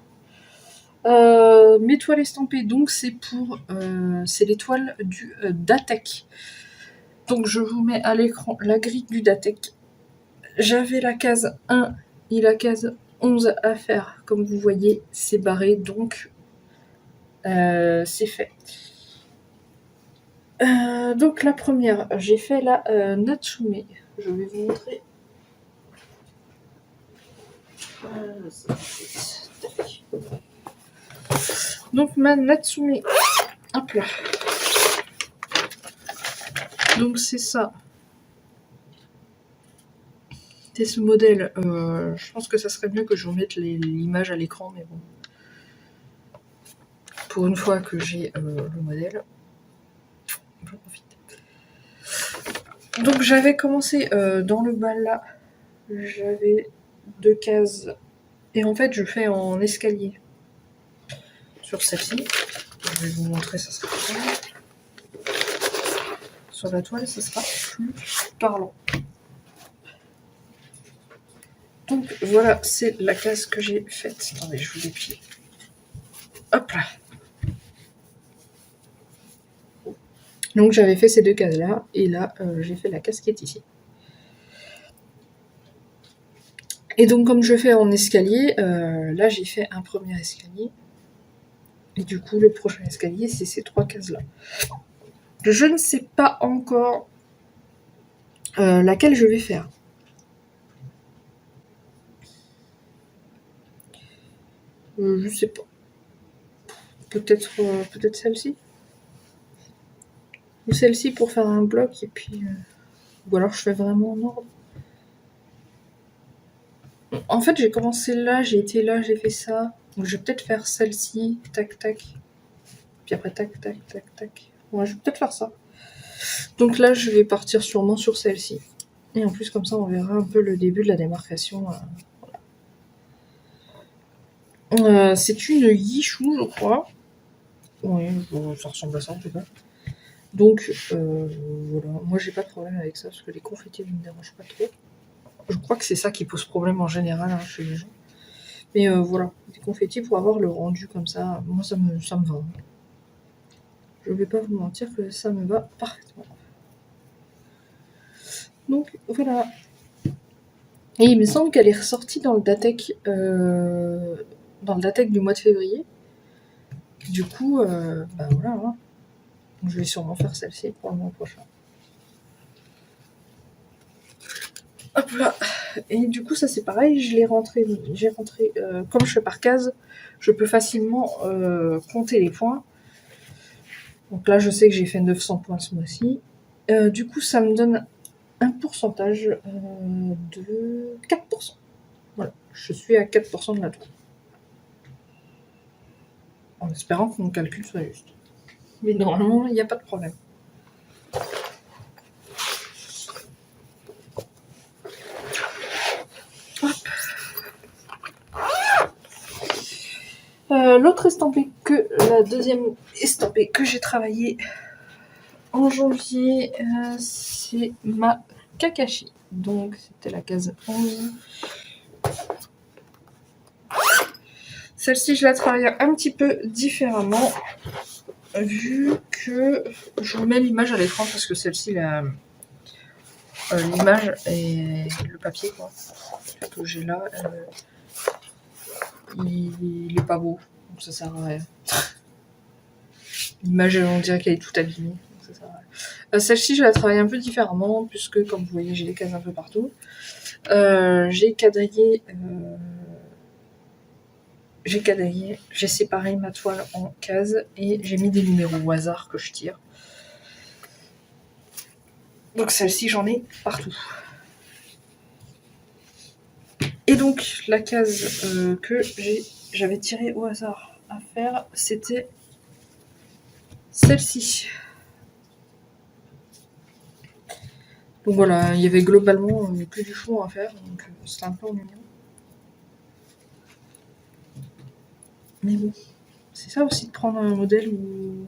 Mes toiles estampées, donc c'est les toiles du Datek. Donc je vous mets à l'écran la grille du Datek. J'avais la case 1 et la case 11 à faire. Comme vous voyez, c'est barré, donc c'est fait. Donc la première, j'ai fait la Natsume. Je vais vous montrer. Donc ma Natsume. Hop là. Donc c'est ça. C'est ce modèle. Je pense que ça serait mieux que je vous mette l'image à l'écran, mais bon. Pour une fois que j'ai le modèle, j'en profite. Donc j'avais commencé dans le bas là, j'avais 2 cases. Et en fait, je fais en escalier sur celle-ci. Je vais vous montrer, ça sera plus simple. Sur la toile, ça sera plus parlant. Donc voilà, c'est la case que j'ai faite. Attendez, je vous déplie. Hop là. Donc j'avais fait ces 2 cases là, et là j'ai fait la case qui est ici. Et donc comme je fais en escalier, là j'ai fait un premier escalier. Et du coup le prochain escalier c'est ces 3 cases là. Je ne sais pas encore laquelle je vais faire. Je sais pas. Peut-être celle-ci. Ou celle-ci pour faire un bloc et puis... ou alors je fais vraiment en ordre. En fait j'ai commencé là, j'ai été là, j'ai fait ça. Donc je vais peut-être faire celle-ci, tac tac. Puis après tac tac tac tac. Ouais, je vais peut-être faire ça. Donc là je vais partir sûrement sur celle-ci. Et en plus comme ça on verra un peu le début de la démarcation. Voilà. C'est une Yichou je crois. Oui, bon, ça ressemble à ça en tout cas. Donc voilà, moi j'ai pas de problème avec ça parce que les confettis ne me dérangent pas trop. Je crois que c'est ça qui pose problème en général hein, chez les gens. Mais voilà, des confettis pour avoir le rendu comme ça, moi ça me va. Je vais pas vous mentir que ça me va parfaitement. Donc voilà. Et il me semble qu'elle est ressortie dans le Datek du mois de février. Du coup, bah voilà. Hein. Je vais sûrement faire celle-ci pour le mois prochain. Hop là. Et du coup, ça c'est pareil, j'ai rentré, comme je fais par case, je peux facilement compter les points. Donc là, je sais que j'ai fait 900 points ce mois-ci. Du coup, ça me donne un pourcentage de 4%. Voilà, je suis à 4% de la tour. En espérant que mon calcul soit juste. Mais normalement, il n'y a pas de problème. L'autre estampé la deuxième estampée que j'ai travaillé en janvier, c'est ma Kakashi. Donc c'était la case 11. Celle-ci, je la travaille un petit peu différemment, vu que je vous mets l'image à l'écran parce que celle-ci, l'image et le papier quoi, que j'ai là, il est pas beau, donc ça sert à rien. L'image, on dirait qu'elle est toute abîmée, donc ça sert à Celle-ci, je la travaille un peu différemment, puisque comme vous voyez, j'ai les cases un peu partout. J'ai quadrillé, j'ai séparé ma toile en cases et j'ai mis des numéros au hasard que je tire. Donc celle-ci, j'en ai partout. Et donc la case que j'avais tirée au hasard à faire, c'était celle-ci. Donc voilà, il y avait globalement que du fond à faire, donc c'était un peu ennuyant. Mais bon, c'est ça aussi de prendre un modèle où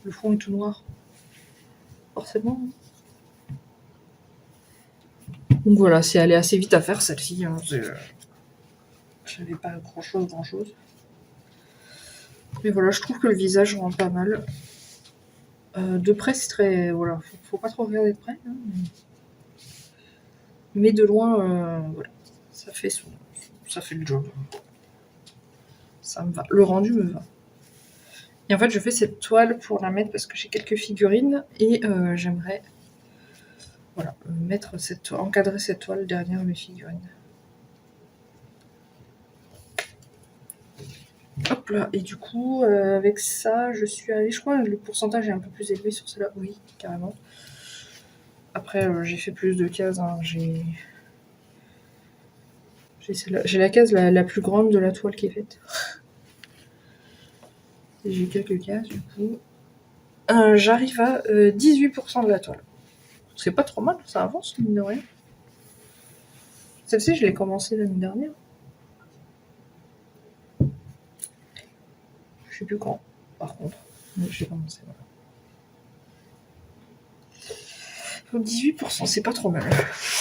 le fond est tout noir. Forcément. Donc voilà, c'est allé assez vite à faire celle-ci. Hein, j'avais pas grand-chose. Mais voilà, je trouve que le visage rend pas mal. De près, c'est très... Voilà, faut pas trop regarder de près. Hein, mais de loin, voilà, ça fait le job. Ça me va. Le rendu me va. Et en fait, je fais cette toile pour la mettre parce que j'ai quelques figurines et j'aimerais voilà, encadrer cette toile derrière mes figurines. Hop là, et du coup, avec ça, je suis allée, je crois, le pourcentage est un peu plus élevé sur celle-là. Oui, carrément. Après, j'ai fait plus de cases. Hein. J'ai la case la plus grande de la toile qui est faite. Et j'ai quelques cases, du coup. J'arrive à 18% de la toile. C'est pas trop mal, ça avance, mine de rien. Celle-ci, je l'ai commencé l'année dernière. Je sais plus quand, par contre. Mais j'ai commencé, voilà. Donc 18%, c'est pas trop mal.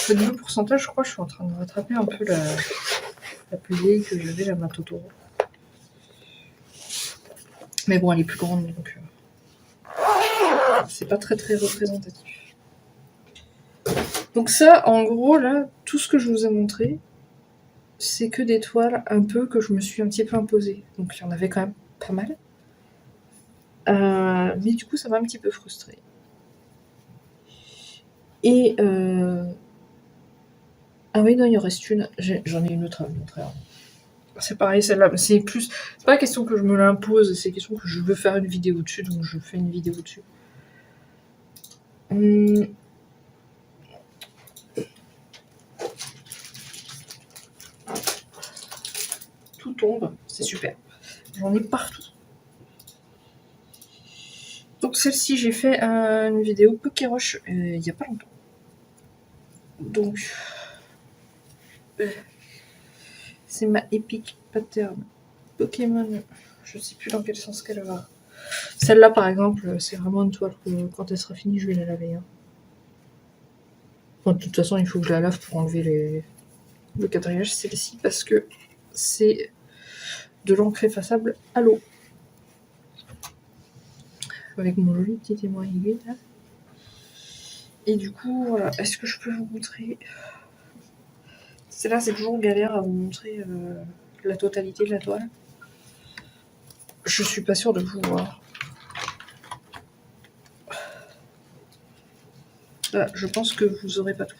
Au niveau pourcentage, je crois que je suis en train de rattraper un peu la plus vieille que j'avais, la Matotoro. Mais bon, elle est plus grande, donc c'est pas très représentatif. Donc ça, en gros, là, tout ce que je vous ai montré, c'est que des toiles un peu que je me suis un petit peu imposées. Donc il y en avait quand même pas mal. Mais du coup, ça m'a un petit peu frustrée. Et ah oui, non, il en reste une. J'en ai une autre à vous montrer. C'est pareil, celle-là. C'est pas question que je me l'impose, c'est question que je veux faire une vidéo dessus, donc je fais une vidéo dessus. Tout tombe, c'est super. J'en ai partout. Donc celle-ci, j'ai fait une vidéo Pokérush il y a pas longtemps. Donc c'est ma Epic Pattern Pokémon. Je sais plus dans quel sens qu'elle va. Celle-là, par exemple, c'est vraiment une toile que quand elle sera finie, je vais la laver. Hein. Enfin, de toute façon, il faut que je la lave pour enlever le quadrillage. Celle-ci, parce que c'est de l'encre effaçable à l'eau. Avec mon joli petit aimant aiguille là. Et du coup, voilà. Est-ce que je peux vous montrer? Celle-là, c'est toujours galère à vous montrer la totalité de la toile. Je suis pas sûre de pouvoir. Là, je pense que vous aurez pas tout.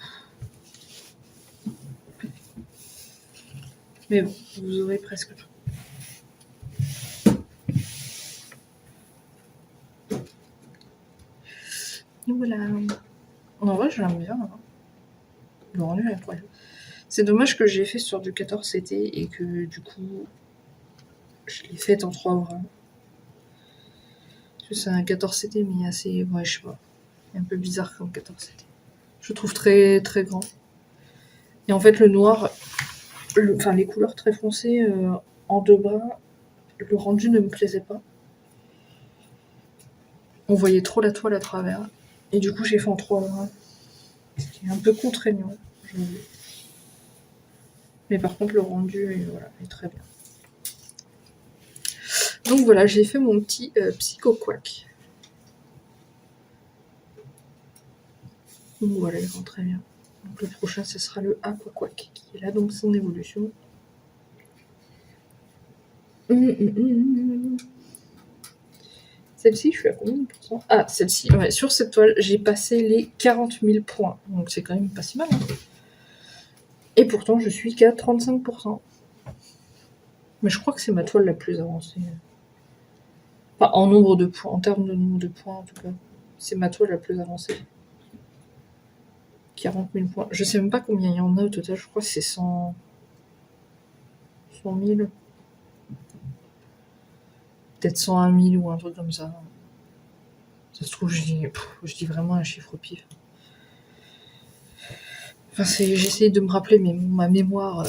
Mais bon, vous aurez presque tout. Et voilà. En vrai, je l'aime bien. Hein. Le rendu est incroyable. C'est dommage que j'ai fait sur du 14 CT et que du coup, je l'ai faite en 3 bras. C'est un 14 CT, mais assez. Ouais, je sais pas. Un peu bizarre comme 14 CT. Je trouve très grand. Et en fait, le noir, enfin les couleurs très foncées en 2 bras, le rendu ne me plaisait pas. On voyait trop la toile à travers. Et du coup, j'ai fait en 3 bras. C'est un peu contraignant. Mais par contre, le rendu est très bien. Donc voilà, j'ai fait mon petit Psycho Quack. Donc voilà, il rend très bien. Donc le prochain, ce sera le Aqua Quack, qui est là, donc son évolution. Celle-ci, je suis à combien de pourcents? Ah, celle-ci, ouais, sur cette toile, j'ai passé les 40 000 points. Donc c'est quand même pas si mal. Hein. Et pourtant, je suis qu'à 35%. Mais je crois que c'est ma toile la plus avancée. Enfin, en nombre de points, en termes de nombre de points en tout cas. C'est ma toile la plus avancée. 40 000 points. Je sais même pas combien il y en a au total. Je crois que c'est 100 000. Peut-être 101 000 ou un truc comme ça. Ça se trouve, je dis vraiment un chiffre au pif. Enfin, j'essaie de me rappeler, mais ma mémoire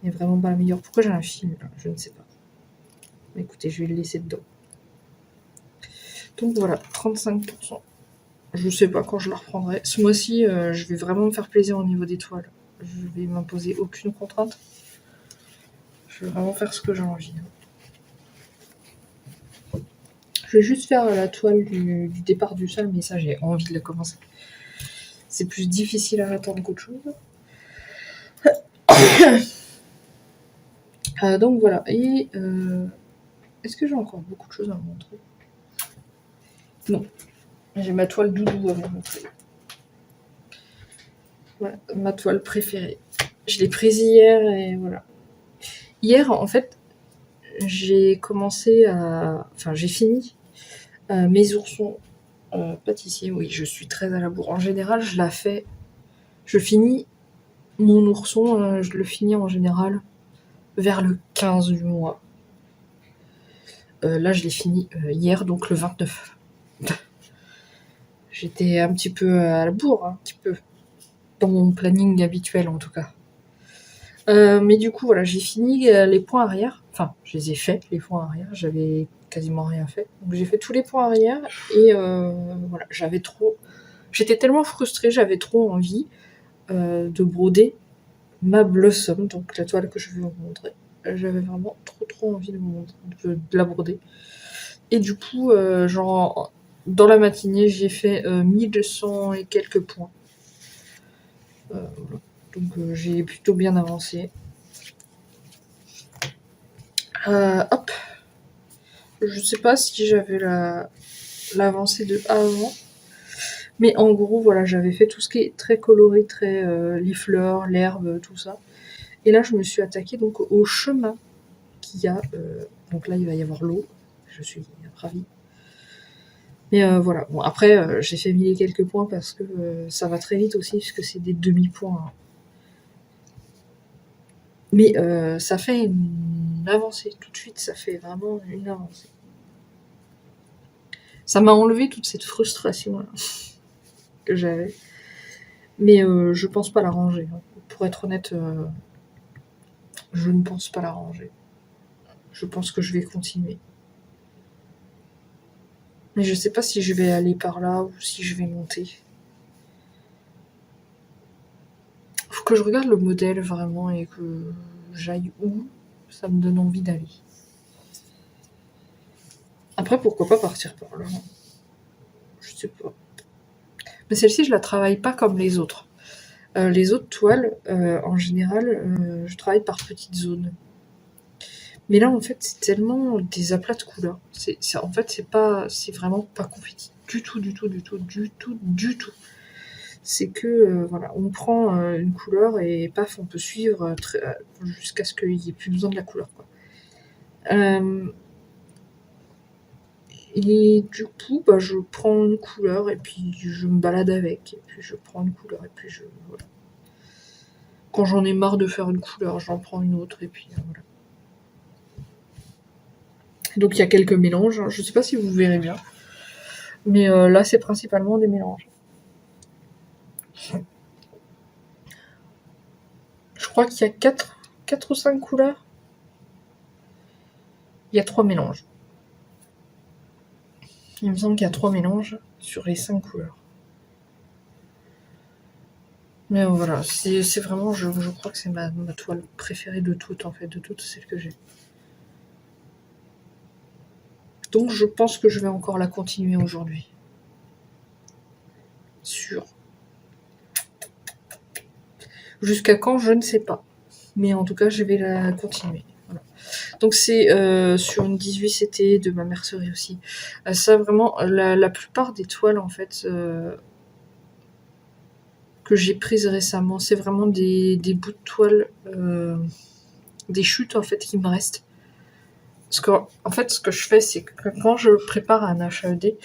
n'est vraiment pas la meilleure. Pourquoi j'ai un film là? Je ne sais pas. Écoutez, je vais le laisser dedans. Donc voilà, 35%. Je sais pas quand je la reprendrai. Ce mois-ci, je vais vraiment me faire plaisir au niveau des toiles. Je vais m'imposer aucune contrainte. Je vais vraiment faire ce que j'ai envie. Je vais juste faire la toile du départ du sol, mais ça, j'ai envie de la commencer. C'est plus difficile à attendre qu'autre chose. Donc voilà. Et est-ce que j'ai encore beaucoup de choses à vous montrer? Non. J'ai ma toile doudou à vous montrer. Voilà, ma toile préférée. Je l'ai prise hier et voilà. Hier, en fait, j'ai commencé à... Enfin, j'ai fini mes oursons pâtissiers. Oui, je suis très à la bourre. En général, je la fais... Je finis mon ourson, je le finis en général vers le 15 du mois. Là, je l'ai fini hier, donc le 29. J'étais un petit peu à la bourre, un petit peu. Dans mon planning habituel, en tout cas. Mais du coup, voilà, j'ai fini les points arrière. Enfin, je les ai faits, les points arrière. J'avais quasiment rien fait. Donc j'ai fait tous les points arrière. Et voilà, j'avais trop... J'étais tellement frustrée, j'avais trop envie de broder ma Blossom, donc la toile que je vais vous montrer. J'avais vraiment trop envie de la broder. Et du coup, genre, dans la matinée, j'ai fait 1200 et quelques points. Donc j'ai plutôt bien avancé. Hop. Je sais pas si j'avais l'avancée de avant. Mais en gros, voilà, j'avais fait tout ce qui est très coloré, très les fleurs, l'herbe, tout ça. Et là, je me suis attaquée donc au chemin qu'il y a. Donc là, il va y avoir l'eau. Je suis ravie. Mais voilà. Bon, après, j'ai fait 1000 et quelques points parce que ça va très vite aussi, puisque c'est des demi-points. Hein. Mais ça fait une avancée. Tout de suite, ça fait vraiment une avancée. Ça m'a enlevé toute cette frustration là, que j'avais. Mais je pense pas la ranger. Hein. Pour être honnête, je ne pense pas la ranger. Je pense que je vais continuer. Mais je sais pas si je vais aller par là ou si je vais monter. Faut que je regarde le modèle vraiment et que j'aille où ça me donne envie d'aller. Après, pourquoi pas partir par là? Je sais pas. Mais celle-ci, je la travaille pas comme les autres. Les autres toiles, en général, je travaille par petites zones. Mais là, en fait, c'est tellement des aplats de couleurs. En fait, c'est vraiment pas confetti. Du tout. C'est que, voilà, on prend une couleur et paf, on peut suivre jusqu'à ce qu'il n'y ait plus besoin de la couleur, quoi. Et du coup, bah, je prends une couleur et puis je me balade avec. Et puis je prends une couleur et puis voilà. Quand j'en ai marre de faire une couleur, j'en prends une autre et puis voilà. Donc il y a quelques mélanges. Je sais pas si vous verrez bien. Mais là, c'est principalement des mélanges. Je crois qu'il y a 4 ou 5 couleurs. Il y a 3 mélanges. Il me semble qu'il y a 3 mélanges sur les 5 couleurs. Mais voilà, c'est vraiment, je crois que c'est ma toile préférée de toutes, en fait, de toutes celles que j'ai. Donc je pense que je vais encore la continuer aujourd'hui. Sûr. Jusqu'à quand, je ne sais pas. Mais en tout cas, je vais la continuer. Voilà. Donc c'est sur une 18 CT de ma mercerie aussi. Ça vraiment, la plupart des toiles en fait que j'ai prises récemment, c'est vraiment des bouts de toile, des chutes en fait qui me restent. Parce qu'en fait ce que je fais c'est que quand je prépare un HAED,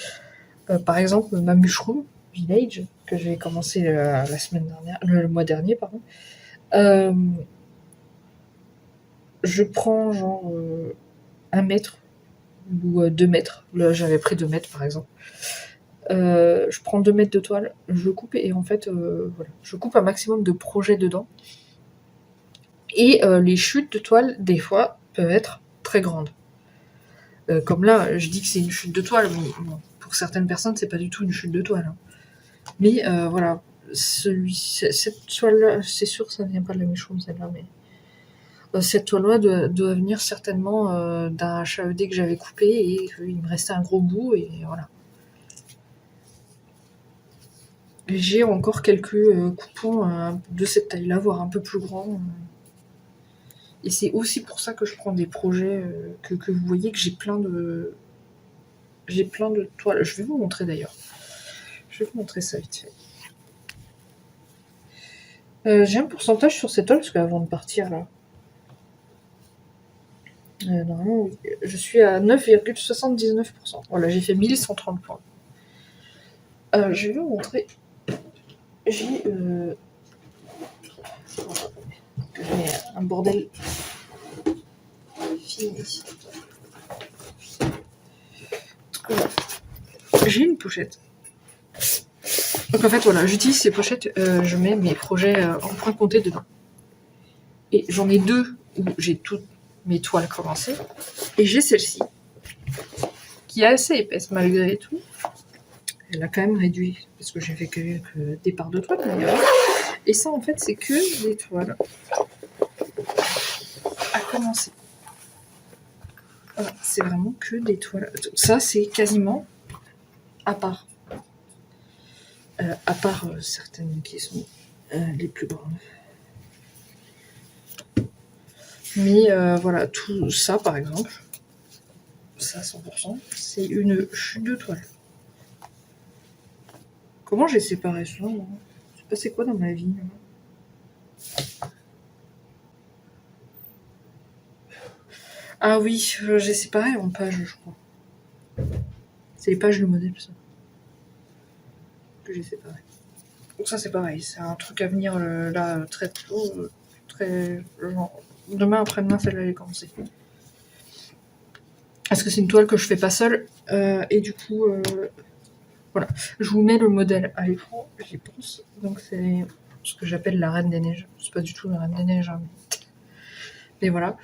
par exemple ma Mushroom Village, que j'ai commencé la semaine dernière, le mois dernier pardon, je prends genre 1 mètre ou 2 mètres. Là, j'avais pris 2 mètres par exemple. Je prends 2 mètres de toile, je coupe et en fait, voilà, je coupe un maximum de projets dedans. Et les chutes de toile, des fois, peuvent être très grandes. Comme là, je dis que c'est une chute de toile, mais bon, pour certaines personnes, c'est pas du tout une chute de toile. Hein. Mais voilà, cette toile-là, c'est sûr que ça ne vient pas de la Mushroom, celle-là, mais cette toile-là doit venir certainement d'un HAED que j'avais coupé et qu'il me restait un gros bout, et voilà. J'ai encore quelques coupons de cette taille-là, voire un peu plus grands. Et c'est aussi pour ça que je prends des projets que vous voyez que j'ai plein de toiles. Je vais vous montrer d'ailleurs. Je vais vous montrer ça vite fait. J'ai un pourcentage sur cette toile parce qu'avant de partir là, normalement oui, je suis à 9,79%. Voilà, j'ai fait 1130 points. Je vais vous montrer. J'ai un bordel fini. J'ai une pochette. Donc en fait voilà, j'utilise ces pochettes, je mets mes projets emprunts comptés dedans. Et j'en ai 2 où j'ai toutes mes toiles commencées. Et j'ai celle-ci, qui est assez épaisse malgré tout. Elle a quand même réduit, parce que j'ai fait quelques départs de toiles. Et ça en fait c'est que des toiles à commencer. Voilà, c'est vraiment que des toiles. Ça c'est quasiment à part. Certaines qui sont les plus grandes. Mais voilà, tout ça par exemple, ça 100%, c'est une chute de toile. Comment j'ai séparé ça? C'est passé quoi dans ma vie? Ah oui, j'ai séparé en pages, je crois. C'est les pages de modèle, ça. Que j'ai séparé. Donc ça c'est pareil, c'est un truc à venir là très tôt, très genre, demain après-demain celle-là elle est commencée. Parce que c'est une toile que je fais pas seule et du coup voilà, je vous mets le modèle à l'écran, j'y pense. Donc c'est ce que j'appelle la Reine des Neiges. C'est pas du tout la Reine des Neiges, hein, mais voilà.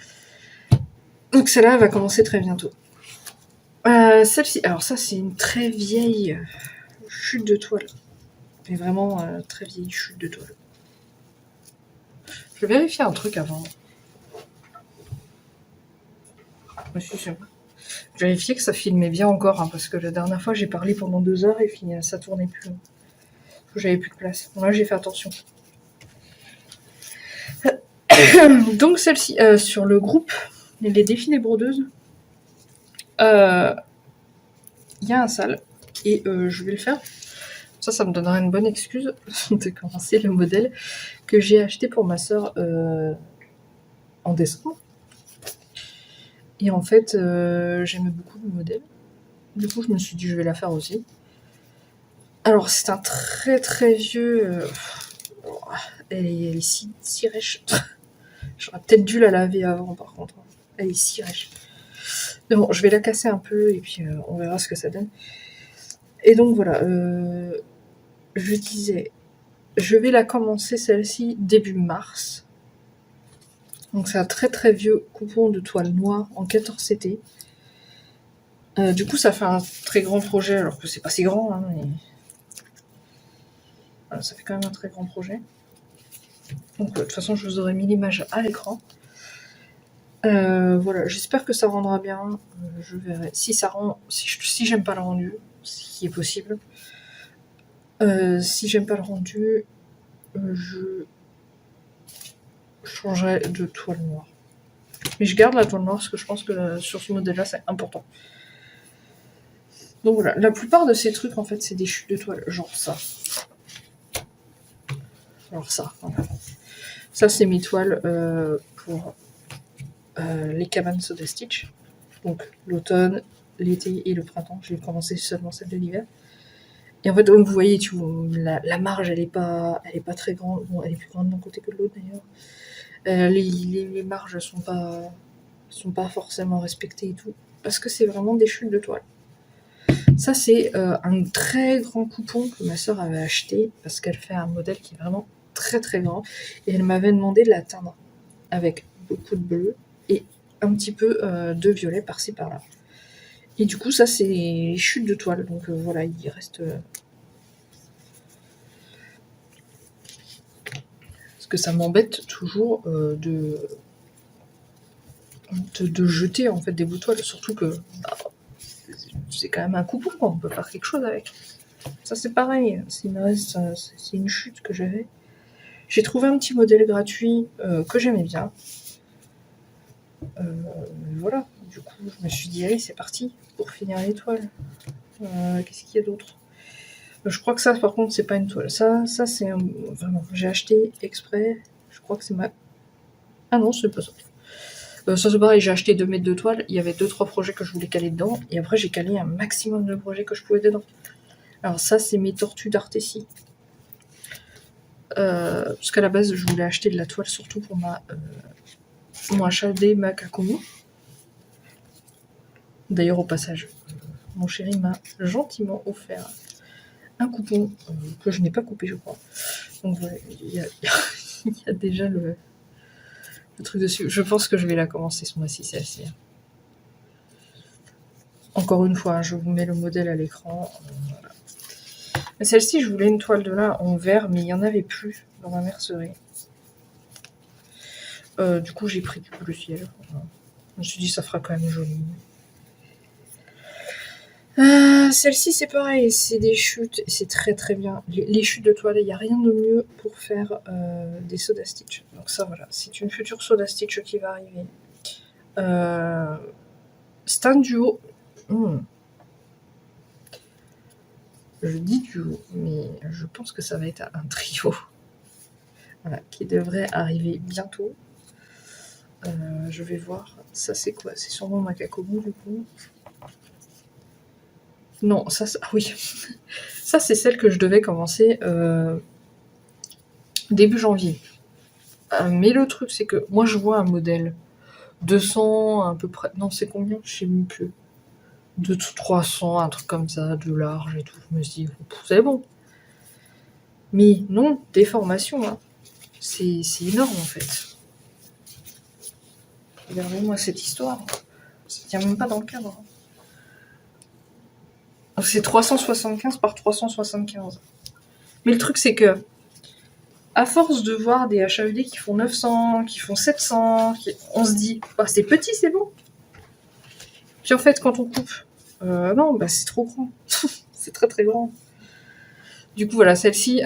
Donc celle-là elle va commencer très bientôt. Celle-ci, alors ça c'est une très vieille chute de toile. Mais vraiment très vieille chute de toile. Je vais vérifier un truc avant. Je suis sûre. Vérifier que ça filmait bien encore, hein, parce que la dernière fois j'ai parlé pendant 2 heures et puis ça tournait plus. Parce que j'avais plus de place. Bon, là j'ai fait attention. Donc celle-ci, sur le groupe Les Défis des Brodeuses, il y a un sale et je vais le faire. Ça me donnera une bonne excuse de commencer le modèle que j'ai acheté pour ma soeur en décembre. Et en fait, j'aimais beaucoup le modèle. Du coup, je me suis dit, je vais la faire aussi. Alors, c'est un très très vieux... elle est si rêche. J'aurais peut-être dû la laver avant, par contre. Elle est si rêche. Mais bon, je vais la casser un peu et puis on verra ce que ça donne. Et donc, voilà. Je disais, je vais la commencer, celle-ci, début mars. Donc, c'est un très très vieux coupon de toile noire en 14 CT. Du coup, ça fait un très grand projet, alors que c'est pas si grand, hein, mais... Voilà, ça fait quand même un très grand projet. Donc, de toute façon, je vous aurai mis l'image à l'écran. Voilà, j'espère que ça rendra bien. Je verrai. Si ça rend, si j'aime pas le rendu, ce qui est possible. Si j'aime pas le rendu, je changerai de toile noire. Mais je garde la toile noire parce que je pense que sur ce modèle-là, c'est important. Donc voilà, la plupart de ces trucs, en fait, c'est des chutes de toile. Genre ça. Alors ça, voilà. Ça, c'est mes toiles pour les cabanes Soda Stitch. Donc l'automne, l'été et le printemps. J'ai commencé seulement celle de l'hiver. Et en fait, donc vous voyez, tu vois, la marge, elle est pas très grande. Bon, elle est plus grande d'un côté que de l'autre d'ailleurs. Les marges sont pas forcément respectées et tout. Parce que c'est vraiment des chutes de toile. Ça, c'est un très grand coupon que ma soeur avait acheté parce qu'elle fait un modèle qui est vraiment très très grand. Et elle m'avait demandé de la teindre avec beaucoup de bleu et un petit peu de violet par-ci par-là. Et du coup, ça, c'est les chutes de toile. Donc voilà, il reste... Parce que ça m'embête toujours de jeter en fait des bouts de toile. Surtout que c'est quand même un coupon, quoi. On peut faire quelque chose avec. Ça, c'est pareil. C'est une chute que j'avais. J'ai trouvé un petit modèle gratuit que j'aimais bien. Voilà. Du coup, je me suis dit, allez, c'est parti pour finir les toiles. Qu'est-ce qu'il y a d'autre? Je crois que ça, par contre, c'est pas une toile. Ça c'est vraiment. J'ai acheté exprès. Je crois que c'est ma. Ah non, c'est pas ça. Ça c'est pareil, j'ai acheté 2 mètres de toile. Il y avait 2-3 projets que je voulais caler dedans. Et après, j'ai calé un maximum de projets que je pouvais dedans. Alors ça, c'est mes tortues d'Artessi. Parce qu'à la base, je voulais acheter de la toile surtout pour mon achat des Makakomo. D'ailleurs, au passage, mon chéri m'a gentiment offert un coupon que je n'ai pas coupé, je crois. Donc voilà, il y a déjà le truc dessus. Je pense que je vais la commencer ce mois-ci, celle-ci. Encore une fois, je vous mets le modèle à l'écran. Voilà. Mais celle-ci, je voulais une toile de lin en vert, mais il n'y en avait plus dans ma mercerie. Du coup, j'ai pris du bleu ciel. Voilà. Je me suis dit, ça fera quand même joli. Celle-ci, c'est pareil, c'est des chutes, c'est très très bien. Les chutes de toile, il n'y a rien de mieux pour faire des Soda Stitch. Donc ça, voilà, c'est une future Soda Stitch qui va arriver. C'est un duo. Je dis duo, mais je pense que ça va être un trio. Voilà, qui devrait arriver bientôt. Je vais voir. Ça, c'est quoi? C'est sûrement Makakomo, du coup. Non, ça oui. Ça, c'est celle que je devais commencer début janvier. Mais le truc, c'est que moi, je vois un modèle 200 à peu près. Non, c'est combien? Je sais même plus. 300, un truc comme ça, de large et tout. Je me suis dit, c'est bon. Mais non, déformation, hein. C'est énorme en fait. Regardez-moi cette histoire. Ça tient même pas dans le cadre. C'est 375 par 375. Mais le truc, c'est que, à force de voir des HAED qui font 900, qui font 700, on se dit, bah, c'est petit, c'est bon. Puis en fait, quand on coupe, non, bah, c'est trop grand. C'est très très grand. Du coup, voilà, celle-ci,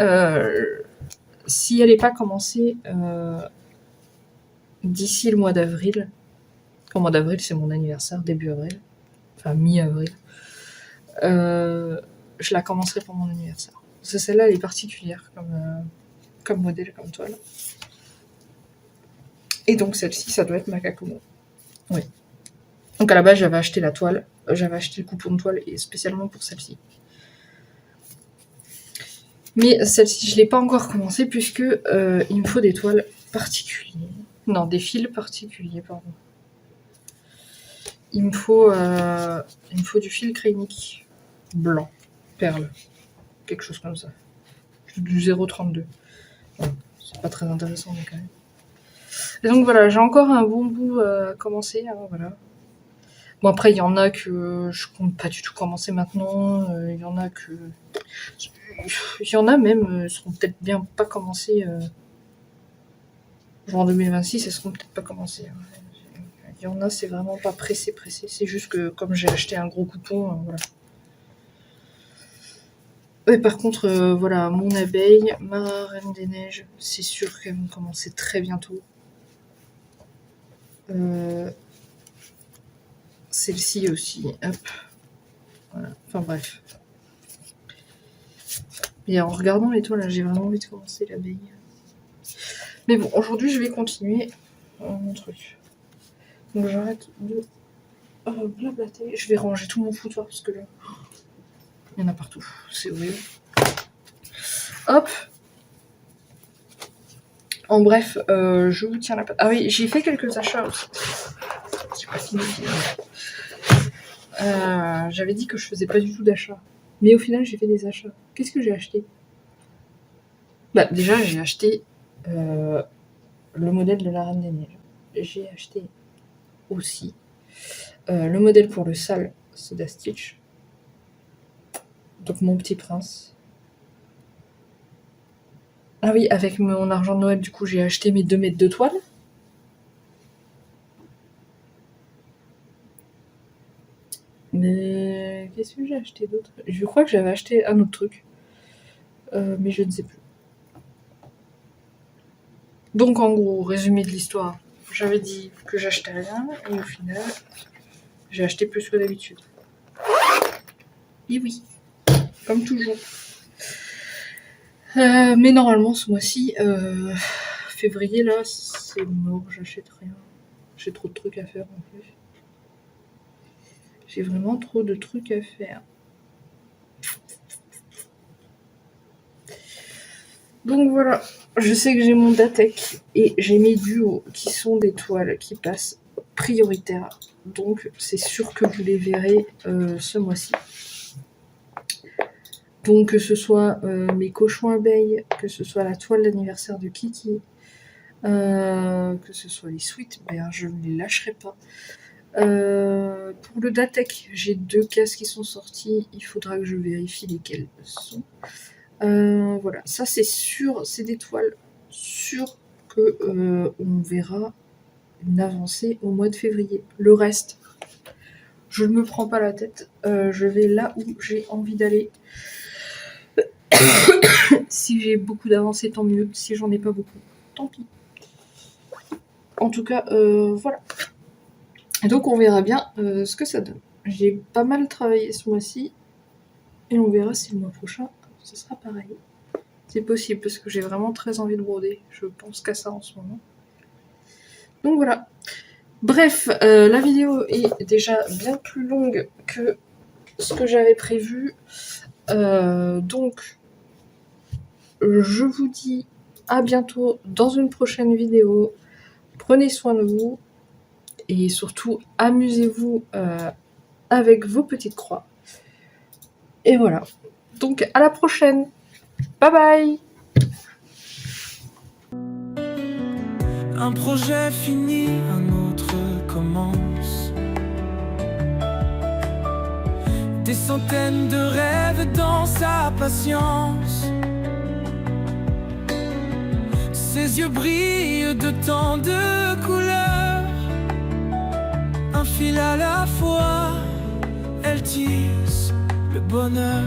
si elle n'est pas commencée d'ici le mois d'avril, au mois d'avril, c'est mon anniversaire, début avril, enfin mi-avril, je la commencerai pour mon anniversaire. Parce que celle-là, elle est particulière comme modèle, comme toile. Et donc celle-ci, ça doit être Makakomo. Oui. Donc à la base, j'avais acheté la toile, j'avais acheté le coupon de toile et spécialement pour celle-ci. Mais celle-ci, je ne l'ai pas encore commencé puisque il me faut des toiles particulières. Non, des fils particuliers, pardon. Il me faut du fil crénique blanc, perle, quelque chose comme ça. Du 0,32. Voilà. C'est pas très intéressant, mais quand même. Et donc voilà, j'ai encore un bon bout à commencer. Hein, voilà. Bon, après, il y en a que je compte pas du tout commencer maintenant. Il y en a que. Il y en a même, seront peut-être bien pas commencés. Genre en 2026, elles seront peut-être pas commencées. Il y en a, c'est vraiment pas pressé. C'est juste que comme j'ai acheté un gros coupon, voilà. Ouais, par contre, voilà, mon abeille, ma reine des neiges, c'est sûr qu'elles vont commencer très bientôt. Celle-ci aussi, hop. Voilà. Enfin bref. Et en regardant l'étoile, j'ai vraiment envie de commencer l'abeille. Mais bon, aujourd'hui, je vais continuer mon truc. Donc j'arrête de blablater. Je vais ranger tout mon foutoir parce que là, il y en a partout. C'est horrible. Hop. En bref, je vous tiens la patte. Ah oui, j'ai fait quelques achats aussi. J'ai pas fini. J'avais dit que je faisais pas du tout d'achats. Mais au final, j'ai fait des achats. Qu'est-ce que j'ai acheté? Bah, déjà, j'ai acheté le modèle de la Reine des Neiges. J'ai acheté aussi le modèle pour le sale Soda Stitch. Donc, mon petit prince. Ah oui, avec mon argent de Noël, du coup, j'ai acheté mes 2 mètres de toile. Mais qu'est-ce que j'ai acheté d'autre? Je crois que j'avais acheté un autre truc. Mais je ne sais plus. Donc en gros, résumé de l'histoire, j'avais dit que j'achetais rien et au final, j'ai acheté plus que d'habitude. Et oui, comme toujours. Mais normalement, ce mois-ci, février, là, c'est mort, j'achète rien. J'ai trop de trucs à faire en plus. J'ai vraiment trop de trucs à faire. Donc voilà, je sais que j'ai mon Datek et j'ai mes duos qui sont des toiles qui passent prioritaires. Donc c'est sûr que vous les verrez ce mois-ci. Donc que ce soit mes cochons abeilles, que ce soit la toile d'anniversaire de Kiki, que ce soit les sweets, ben je ne les lâcherai pas. Pour le Datek, j'ai 2 cases qui sont sorties, il faudra que je vérifie lesquelles sont. Voilà, ça c'est sûr, c'est des toiles sûres que on verra une avancée au mois de février. Le reste, je ne me prends pas la tête, je vais là où j'ai envie d'aller. Si j'ai beaucoup d'avancées, tant mieux. Si j'en ai pas beaucoup, tant pis. En tout cas, voilà. Et donc on verra bien ce que ça donne. J'ai pas mal travaillé ce mois-ci et on verra si le mois prochain ce sera pareil. C'est possible parce que j'ai vraiment très envie de broder. Je pense qu'à ça en ce moment. Donc voilà. Bref, la vidéo est déjà bien plus longue que ce que j'avais prévu. Donc, je vous dis à bientôt dans une prochaine vidéo. Prenez soin de vous. Et surtout, amusez-vous avec vos petites croix. Et voilà. Donc, à la prochaine. Bye bye. Un projet fini, un autre commence. Des centaines de rêves dans sa patience. Ses yeux brillent de tant de couleurs. Un fil à la fois, elle tisse le bonheur.